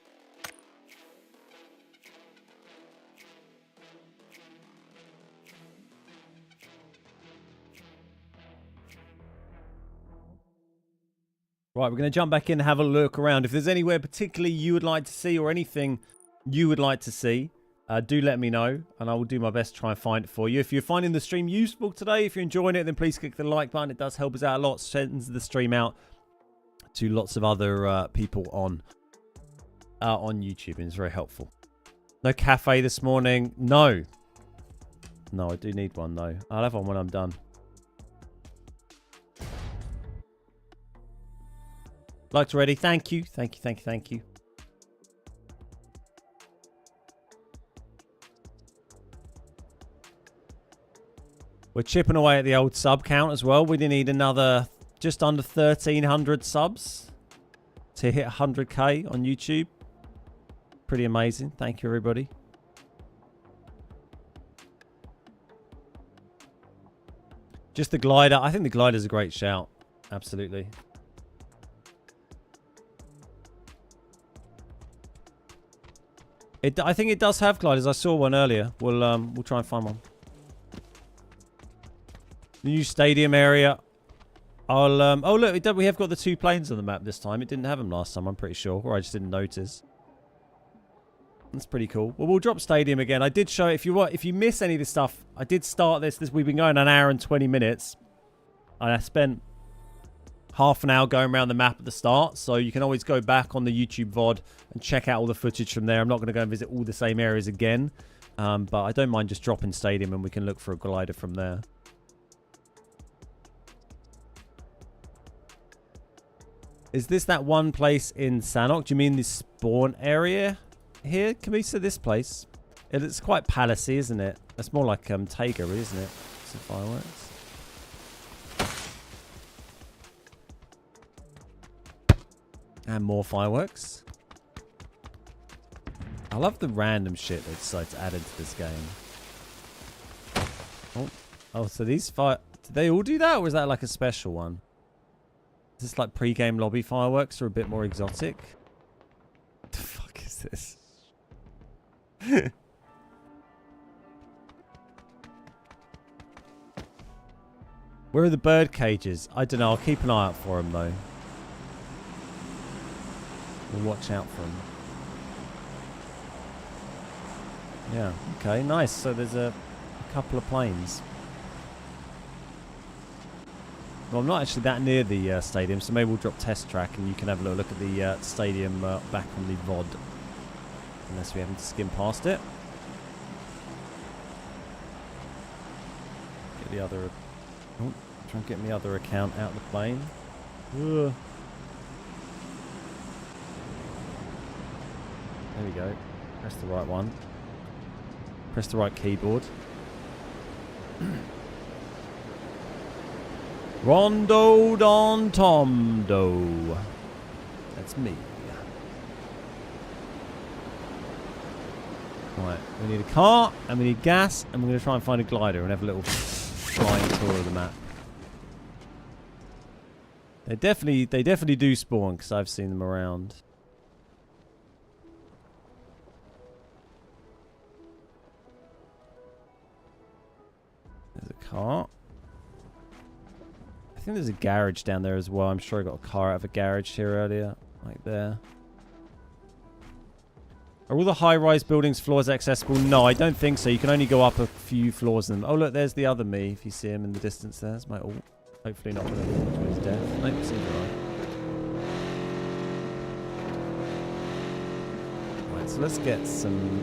Speaker 1: Right, we're going to jump back in and have a look around. If there's anywhere particularly you would like to see or anything you would like to see, do let me know, and I will do my best to try and find it for you. If you're finding the stream useful today, if you're enjoying it, then please click the like button. It does help us out a lot. Sends the stream out to lots of other people on YouTube, and it's very helpful. No cafe this morning. No, I do need one, though. I'll have one when I'm done. Liked already. Thank you. Thank you. We're chipping away at the old sub count as well. We need another just under 1,300 subs to hit 100k on YouTube. Pretty amazing. Thank you, everybody. Just the glider. I think the glider is a great shout. Absolutely. I think it does have gliders. I saw one earlier. We'll try and find one. The new stadium area. Oh look, we have got the 2 planes on the map this time. It didn't have them last time, I'm pretty sure, or I just didn't notice. That's pretty cool. Well, we'll drop stadium again. I did show if you miss any of this stuff, I did start this. We've been going an hour and 20 minutes, and I spent half an hour going around the map at the start, so you can always go back on the YouTube VOD and check out all the footage from there. I'm not going to go and visit all the same areas again, but I don't mind just dropping stadium and we can look for a glider from there. Is this that one place in Sanhok? Do you mean the spawn area here, Kamisa? This place? It's quite palacey, isn't it? It's more like Tager, isn't it? Some fireworks. And more fireworks. I love the random shit they decide to add into this game. Oh, so these did they all do that, or was that like a special one? Is this like pre-game lobby fireworks, or a bit more exotic? What the fuck is this? Where are the bird cages? I don't know. I'll keep an eye out for them, though. We'll watch out for them. Yeah, okay, nice. So there's a couple of planes. Well, I'm not actually that near the stadium, so maybe we'll drop test track and you can have a little look at the stadium back on the VOD. Unless we happen to skim past it. Get the other... Oh, try and get my other account out of the plane. Ugh. There we go. Press the right one. Press the right keyboard. Rondo Don Tomdo. That's me. Right, we need a car, and we need gas, and we're going to try and find a glider and have a little flying tour of the map. They definitely do spawn, because I've seen them around. There's a car. I think there's a garage down there as well. I'm sure I got a car out of a garage here earlier. Like there. Are all the high-rise buildings floors accessible? No, I don't think so. You can only go up a few floors in them. Oh, look, there's the other me. If you see him in the distance there. That's my ult. Hopefully not going to fall to his death. Nope, seems alright. Right, so let's get some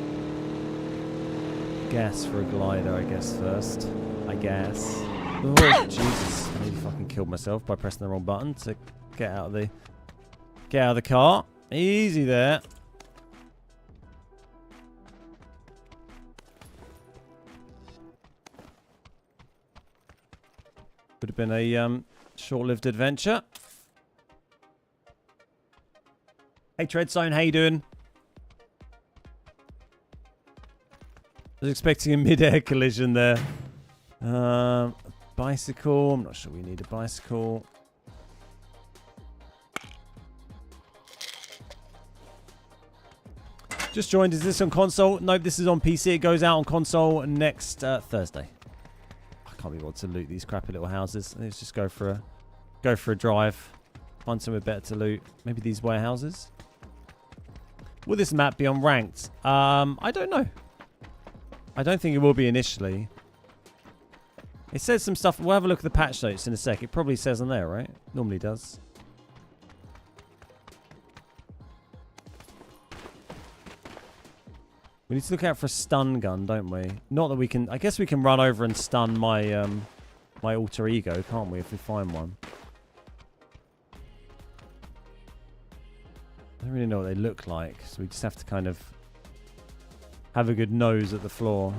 Speaker 1: gas for a glider, I guess, first. I guess. Oh, Jesus. I nearly fucking killed myself by pressing the wrong button to get out of the car. Easy there. Would have been a short-lived adventure. Hey, Treadzone, how you doing? I was expecting a mid-air collision there. Bicycle. I'm not sure we need a bicycle. Just joined. Is this on console? Nope, this is on PC. It goes out on console next Thursday. Can't be able to loot these crappy little houses. Let's just go for a drive. Find somewhere better to loot. Maybe these warehouses. Will this map be unranked? I don't know. I don't think it will be initially. It says some stuff. We'll have a look at the patch notes in a sec. It probably says on there, right? Normally does. We need to look out for a stun gun, don't we? Not that we can... I guess we can run over and stun my my alter ego, can't we, if we find one? I don't really know what they look like, so we just have to kind of have a good nose at the floor.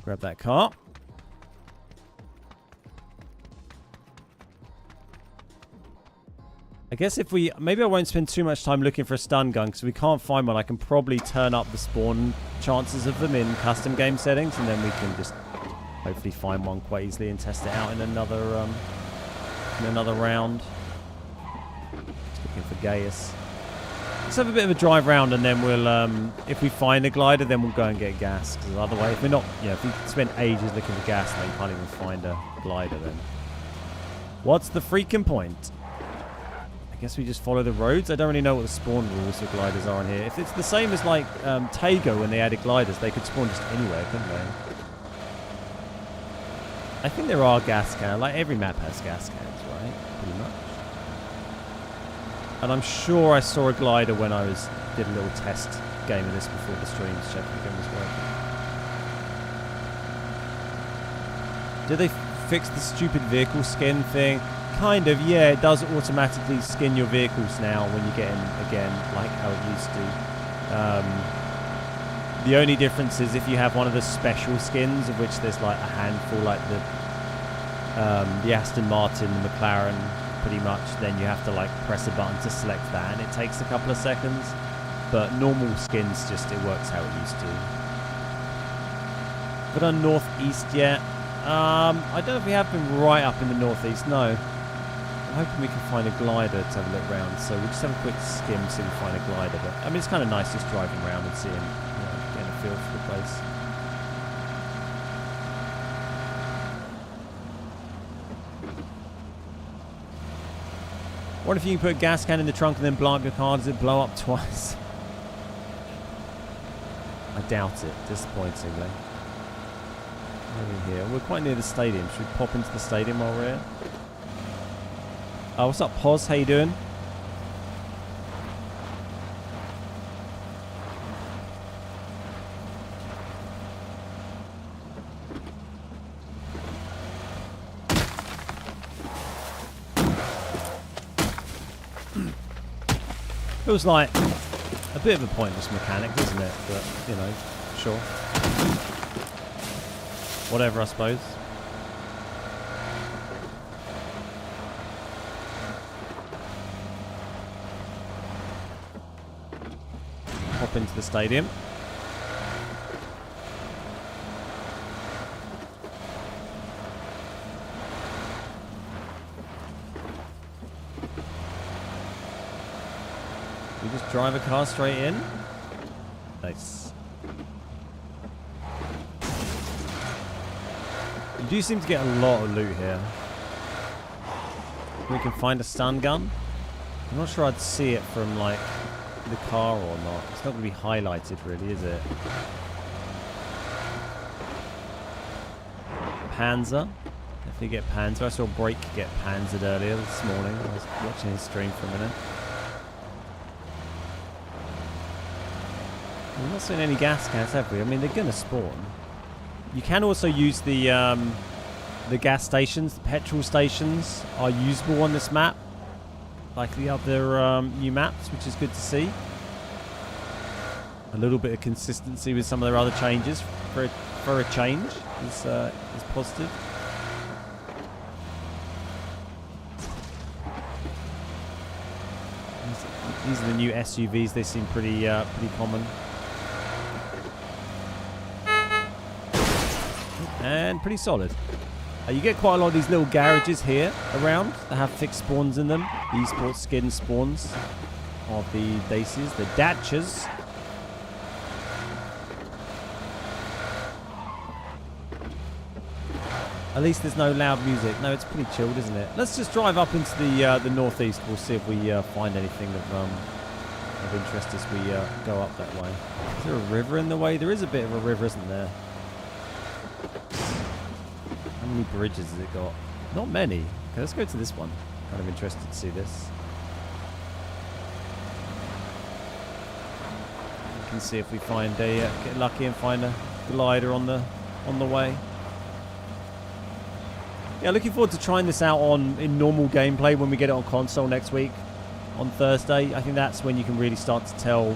Speaker 1: Grab that car. I guess if we... Maybe I won't spend too much time looking for a stun gun because we can't find one. I can probably turn up the spawn chances of them in custom game settings and then we can just hopefully find one quite easily and test it out in another round. Just looking for Gaius. Let's have a bit of a drive round and then we'll, if we find a glider, then we'll go and get gas. Because otherwise, if we're not, if we spend ages looking for gas, then you can't even find a glider then. What's the freaking point? I guess we just follow the roads. I don't really know what the spawn rules for gliders are on here. If it's the same as like Tago when they added gliders, they could spawn just anywhere, couldn't they? I think there are gas cans. Like every map has gas cans, right? Pretty much. And I'm sure I saw a glider when I did a little test game of this before the stream to check if the game was working. Did they fix the stupid vehicle skin thing? Kind of, yeah. It does automatically skin your vehicles now when you get in again, like how it used to. The only difference is if you have one of the special skins, of which there's like a handful, like the Aston Martin, the McLaren, pretty much, then you have to like press a button to select that and it takes a couple of seconds, but normal skins just it works how it used to. But on northeast yet, I don't know if we have been right up in the northeast. No, I'm hoping we can find a glider to have a look around, so we'll just have a quick skim, see if we find a glider. But I mean, it's kind of nice just driving around and seeing, getting a feel for the place. What if you can put a gas can in the trunk and then blow up your car? Does it blow up twice? I doubt it, disappointingly. Over here. We're quite near the stadium. Should we pop into the stadium while we're here? Oh, what's up, Poz? How you doing? Feels like a bit of a pointless mechanic, doesn't it? But, you know, sure. Whatever, I suppose. Hop into the stadium. We just drive a car straight in. Nice. You do seem to get a lot of loot here. We can find a stun gun. I'm not sure I'd see it from like the car or not. It's not going to be highlighted really, is it? Panzer. Definitely get Panzer. I saw Break get panzered earlier this morning. I was watching his stream for a minute. We've not seen any gas cans, have we? I mean, they're going to spawn. You can also use the gas stations. The petrol stations are usable on this map, like the other new maps, which is good to see. A little bit of consistency with some of their other changes for a change is positive. These are the new SUVs. They seem pretty common. And pretty solid. You get quite a lot of these little garages here around that have fixed spawns in them. The esports skin spawns of the Daces, the Datchas. At least there's no loud music. No, it's pretty chilled, isn't it? Let's just drive up into the northeast. We'll see if we find anything of interest as we go up that way. Is there a river in the way? There is a bit of a river, isn't there? How many bridges has it got? Not many. Okay, let's go to this one. Kind of interested to see this. We can see if we find a get lucky and find a glider on the way. Yeah, looking forward to trying this out in normal gameplay when we get it on console next week on Thursday. I think that's when you can really start to tell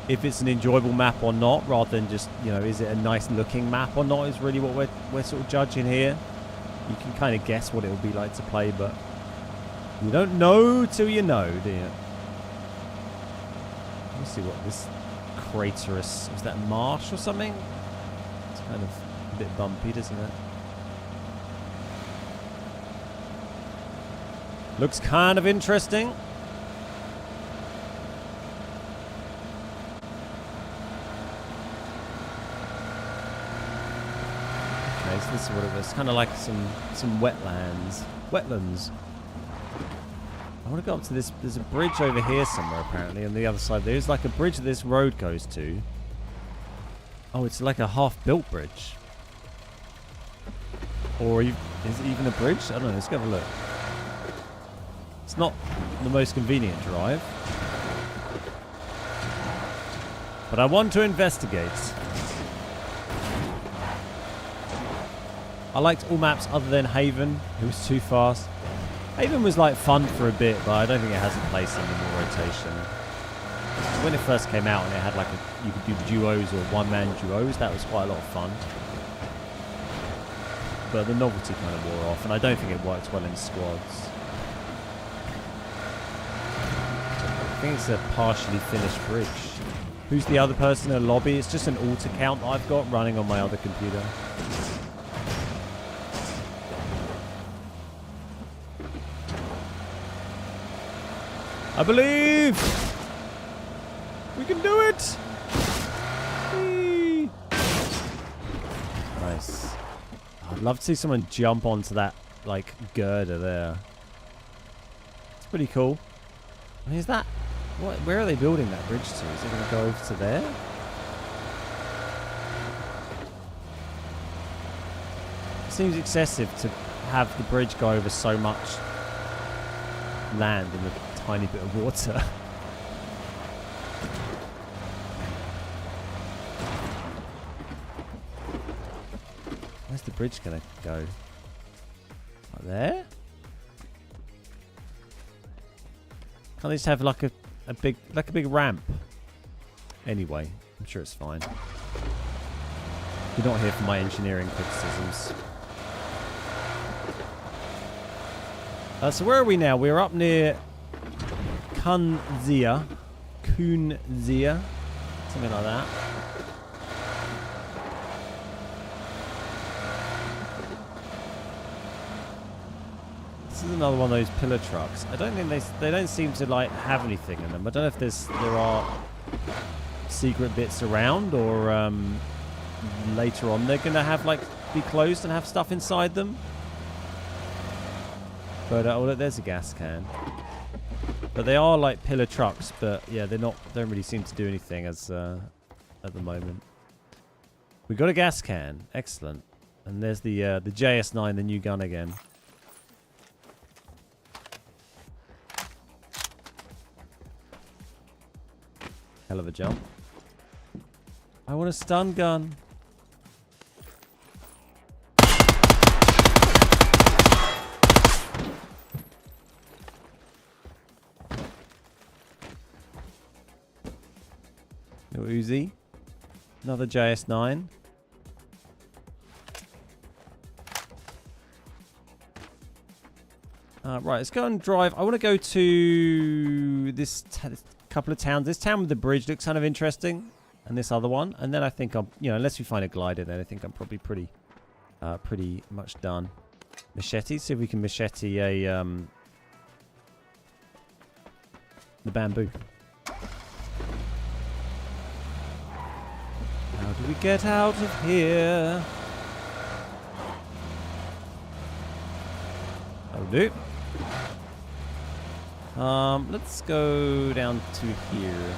Speaker 1: if it's an enjoyable map or not, rather than just, you know, is it a nice looking map or not, is really what we're sort of judging here. You can kind of guess what it will be like to play, but you don't know till you know, do you? Let me see what this crater is. Was that marsh or something? It's kind of a bit bumpy, doesn't it? Looks kind of interesting. Okay, so this is what it was. Kind of like some wetlands. Wetlands. I want to go up to this. There's a bridge over here somewhere, apparently, on the other side. There's like a bridge that this road goes to. Oh, it's like a half-built bridge. Or is it even a bridge? I don't know. Let's go have a look. It's not the most convenient drive, but I want to investigate. I liked all maps other than Haven. It was too fast. Haven was like fun for a bit, but I don't think it has a place in the more rotation. When it first came out and it had like you could do duos or one-man duos, that was quite a lot of fun. But the novelty kind of wore off, and I don't think it works well in squads. I think it's a partially finished bridge. Who's the other person in the lobby? It's just an alt account I've got running on my other computer. I believe we can do it. Whee! Nice. I'd love to see someone jump onto that like girder there. It's pretty cool. I mean, is that where are they building that bridge to? Is it going to go over to there? It seems excessive to have the bridge go over so much land in a tiny bit of water. Where's the bridge going to go? Right there? Can't they just have like a a big ramp. Anyway, I'm sure it's fine. You're not here for my engineering criticisms. So where are we now? We're up near Kunzia, something like that. This is another one of those pillar trucks. I don't think they don't seem to like have anything in them. I don't know if there are secret bits around, or later on they're gonna have like be closed and have stuff inside them. But oh look, there's a gas can. But they are like pillar trucks, but yeah, don't really seem to do anything as at the moment. We got a gas can, excellent. And there's the JS9, the new gun again. Hell of a jump. I want a stun gun. No Uzi. Another JS9. Right, let's go and drive. I want to go to this couple of towns. This town with the bridge looks kind of interesting, and this other one. And then I think I'm, unless we find a glider, then I think I'm probably pretty much done. Machete. See if we can machete a the bamboo. How do we get out of here? That'll do. Let's go down to here.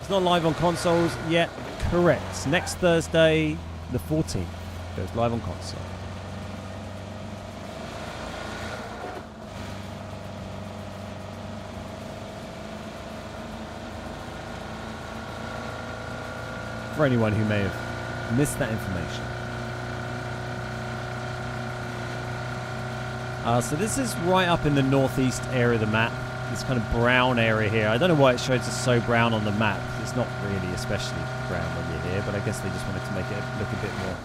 Speaker 1: It's not live on consoles yet. Correct. Next Thursday, the 14th, goes live on console. For anyone who may have missed that information. So this is right up in the northeast area of the map. This kind of brown area here. I don't know why it shows us so brown on the map. It's not really especially brown when you're here, but I guess they just wanted to make it look a bit more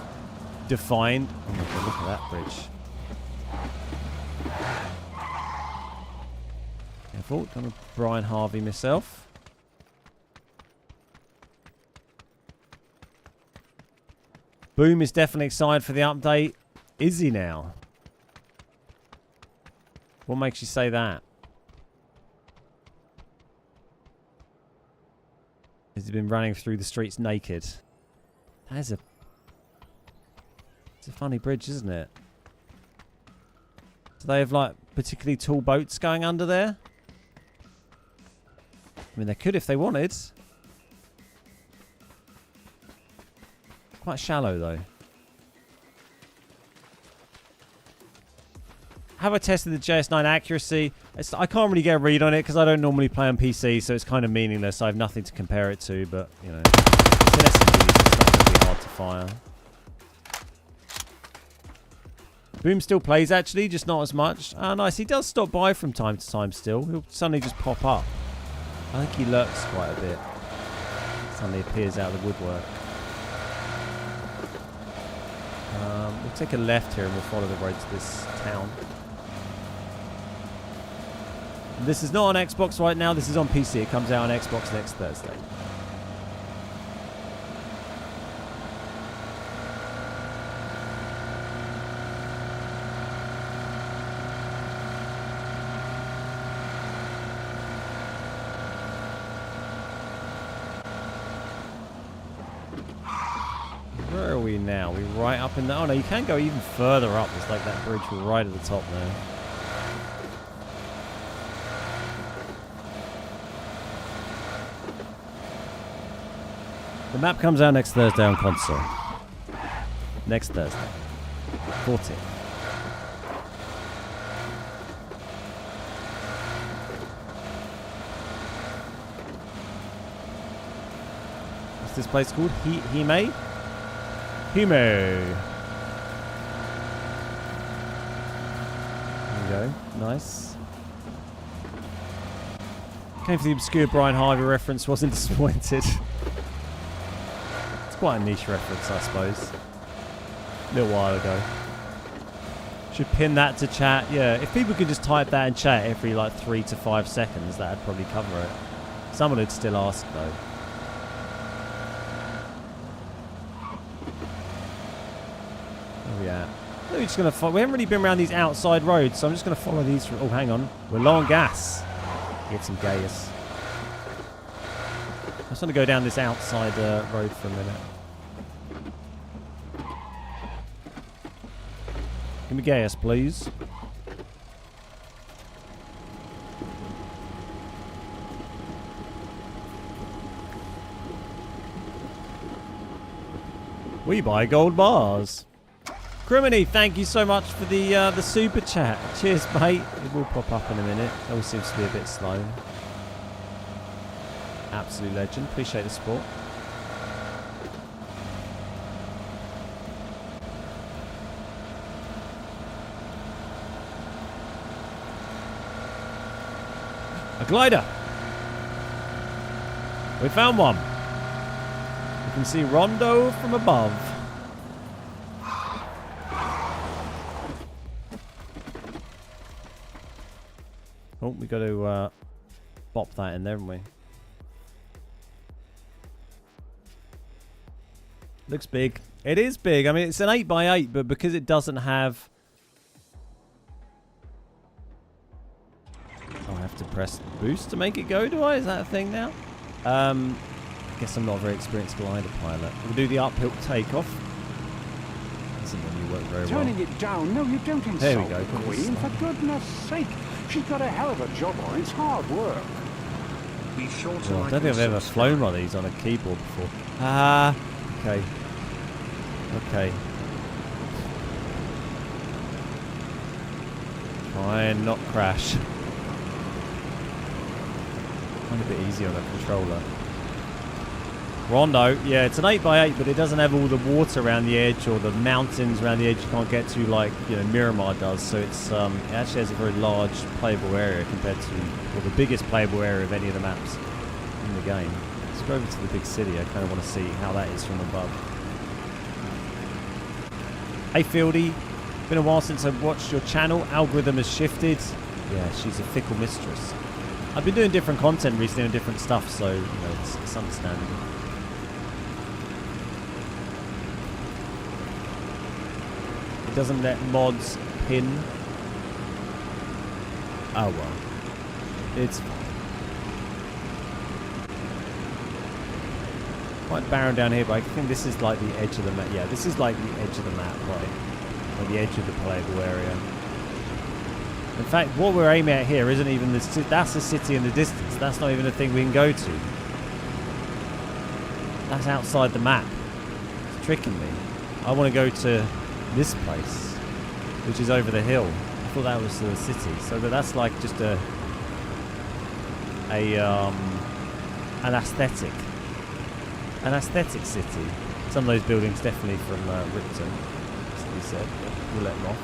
Speaker 1: defined. Oh my god, look at that bridge. Careful, don't want Brian Harvey myself. Boom is definitely excited for the update. Is he now? What makes you say that? Has he been running through the streets naked? That is it's a funny bridge, isn't it? Do they have like particularly tall boats going under there? I mean, they could if they wanted. Quite shallow though. Have I tested the JS9 accuracy? I can't really get a read on it because I don't normally play on PC, so it's kind of meaningless. I have nothing to compare it to, but you know, it's an SMG, so it's not going to be hard to fire. Boom still plays actually, just not as much. Ah, nice. He does stop by from time to time still. He'll suddenly just pop up. I think he lurks quite a bit. Suddenly appears out of the woodwork. We'll take a left here and we'll follow the road to this town. This is not on Xbox right now. This is on PC. It comes out on Xbox next Thursday. Where are we now? We're right up in the... Oh no, you can go even further up. There's like that bridge right at the top there. The map comes out next Thursday on console. Next Thursday. 14th. What's this place called? Hime? Hime. There we go. Nice. Came for the obscure Brian Harvey reference, wasn't disappointed. It's quite a niche reference, I suppose. A little while ago. Should pin that to chat. Yeah, if people could just type that in chat every like 3 to 5 seconds, that'd probably cover it. Someone would still ask though. Where are we at? We're just gonna follow. We haven't really been around these outside roads, so I'm just gonna follow these. Oh, hang on. We're low on gas. Get some gas. I just want to go down this outside road for a minute. Give me gas, please. We buy gold bars. Criminy, thank you so much for the super chat. Cheers, mate. It will pop up in a minute. It always seems to be a bit slow. Absolute legend. Appreciate the support. A glider. We found one. You can see Rondo from above. Oh, we got to bop that in there, haven't we? Looks big. It is big. I mean, it's an 8x8, but because it doesn't have... Oh, I have to press boost to make it go, do I? Is that a thing now? I guess I'm not a very experienced glider pilot. We'll do the uphill takeoff. Doesn't really work very well.
Speaker 2: Turning it down? No, you don't insult
Speaker 1: there we go.
Speaker 2: the Queen, for goodness sake. She's got a hell of a job on. It's hard work.
Speaker 3: Be sure to
Speaker 1: well, I don't think I've ever flown one of these on a keyboard before. Ah, okay. Okay. Try and not crash. Find it a bit easier on a controller. Rondo, yeah, it's an 8x8, but it doesn't have all the water around the edge or the mountains around the edge you can't get to like, you know, Miramar does. So it's it actually has a very large playable area compared to, well, the biggest playable area of any of the maps in the game. Let's go over to the big city. I kind of want to see how that is from above. Hey Fieldy, been a while since I've watched your channel. Algorithm has shifted. Yeah, she's a fickle mistress. I've been doing different content recently and different stuff, so you know it's understandable. It doesn't let mods pin. Oh well, it's quite barren down here, but I think this is like the edge of the map. Yeah, this is like the edge of the map, right? Like the edge of the playable area. In fact, what we're aiming at here isn't even the city. That's the city in the distance. That's not even a thing we can go to. That's outside the map. It's tricking me. I want to go to this place, which is over the hill. I thought that was the city. So that's like just an aesthetic. An aesthetic city. Some of those buildings definitely from Ripton, as we said. We'll let them off.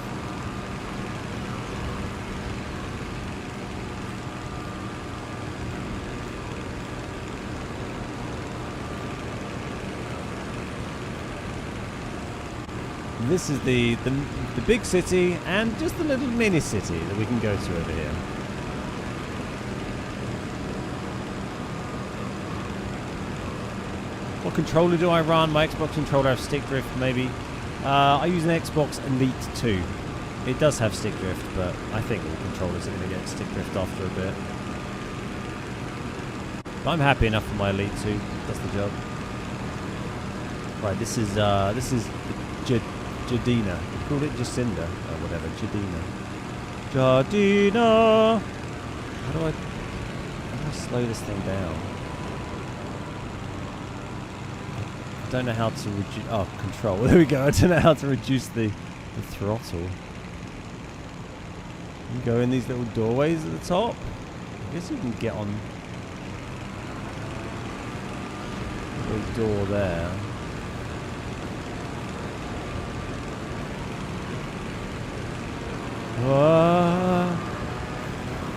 Speaker 1: This is the big city and just the little mini city that we can go to over here. What controller do I run? My Xbox controller has stick drift, maybe. I use an Xbox Elite 2. It does have stick drift, but I think all controllers are going to get stick drift after a bit. But I'm happy enough for my Elite 2. Does the job. Right, this is Jadina. We called it Jacinda or whatever. Jadina. How do I slow this thing down? I don't know how to reduce. Oh, control. There we go. I don't know how to reduce the throttle. You go in these little doorways at the top. I guess you can get on the little door there.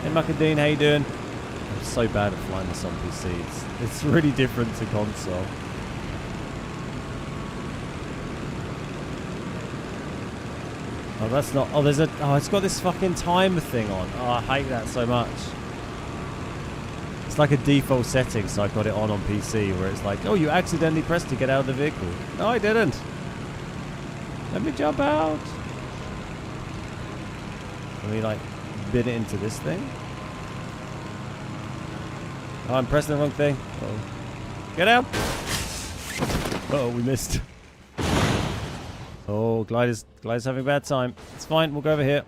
Speaker 1: Hey Muckadine, how you doing? so bad at flying this on PC. It's really different to console. Oh, that's not... Oh, there's a... Oh, it's got this fucking timer thing on. Oh, I hate that so much. It's like a default setting, so I got it on PC, where it's like, oh, you accidentally pressed to get out of the vehicle. No, I didn't. Let me jump out. Let me, like, bid it into this thing. Oh, I'm pressing the wrong thing. Uh-oh. Get out. Uh-oh, we missed. Oh, glider's having a bad time. It's fine. We'll go over here.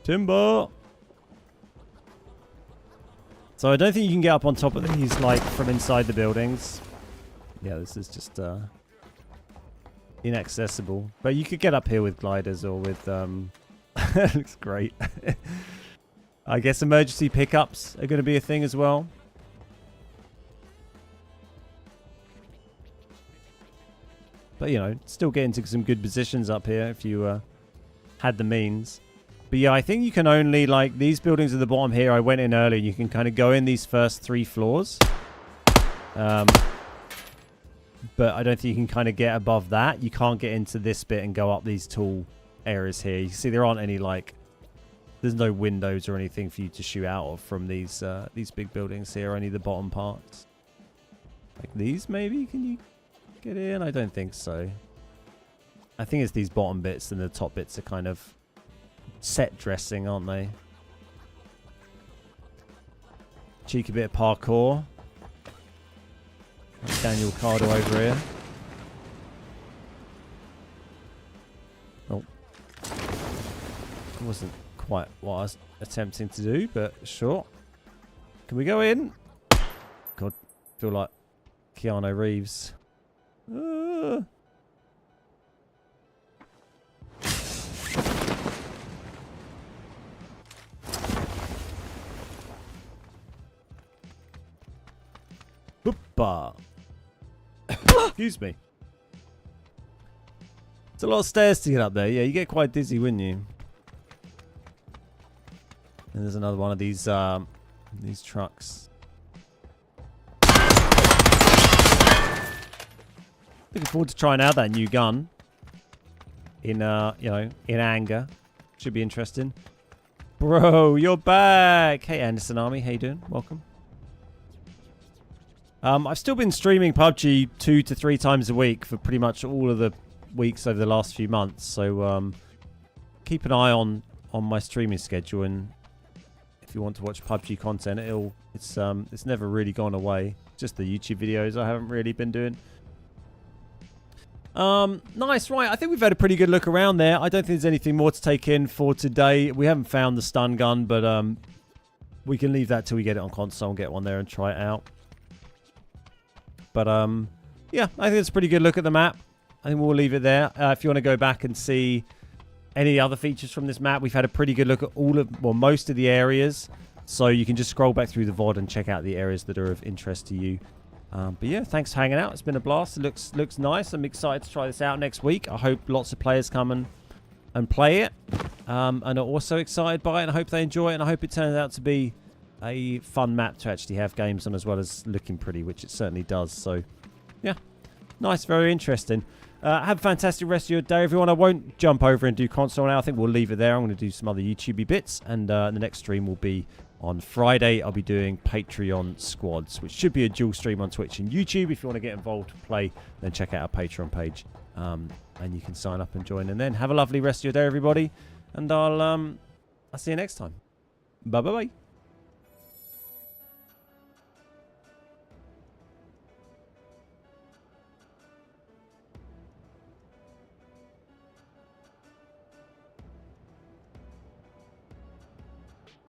Speaker 1: Timber. So I don't think you can get up on top of these, like, from inside the buildings. Yeah, this is just inaccessible. But you could get up here with gliders or with... That looks great. I guess emergency pickups are going to be a thing as well. But, you know, still get into some good positions up here if you had the means. But, yeah, I think you can only, like, these buildings at the bottom here, I went in earlier, you can kind of go in these first 3 floors. But I don't think you can kind of get above that. You can't get into this bit and go up these tall areas here. You see there aren't any, like, there's no windows or anything for you to shoot out of from these big buildings here, only the bottom parts. Like these, maybe? Can you get in? I don't think so. I think it's these bottom bits, and the top bits are kind of set dressing, aren't they? Cheeky bit of parkour. That's Daniel Cardo over here. Oh. It wasn't quite what I was attempting to do, but sure. Can we go in? God, I feel like Keanu Reeves. Hoopa. Excuse me. It's a lot of stairs to get up there. Yeah, you get quite dizzy, wouldn't you? And there's another one of these trucks. Looking forward to trying out that new gun. In you know, in anger. Should be interesting. Bro, you're back. Hey Anderson Army, how you doing? Welcome. I've still been streaming PUBG 2 to 3 times a week for pretty much all of the weeks over the last few months. So keep an eye on my streaming schedule, and if you want to watch PUBG content, it's never really gone away. Just the YouTube videos I haven't really been doing. Nice, right. I think we've had a pretty good look around there. I don't think there's anything more to take in for today. We haven't found the stun gun, but we can leave that till we get it on console and get one there and try it out. But yeah, I think it's a pretty good look at the map. I think we'll leave it there. If you want to go back and see any other features from this map, we've had a pretty good look at most of the areas. So you can just scroll back through the VOD and check out the areas that are of interest to you. But yeah, thanks for hanging out. It's been a blast. It looks nice. I'm excited to try this out next week. I hope lots of players come and play it. And are also excited by it. And I hope they enjoy it. And I hope it turns out to be a fun map to actually have games on, as well as looking pretty, which it certainly does. So yeah, nice, very interesting. Have a fantastic rest of your day, everyone. I won't jump over and do console now. I think we'll leave it there. I'm going to do some other YouTubey bits, and the next stream will be on Friday. I'll be doing Patreon squads, which should be a dual stream on Twitch and YouTube. If you want to get involved, play, then check out our Patreon page, and you can sign up and join. And then have a lovely rest of your day, everybody, and I'll see you next time. Bye bye.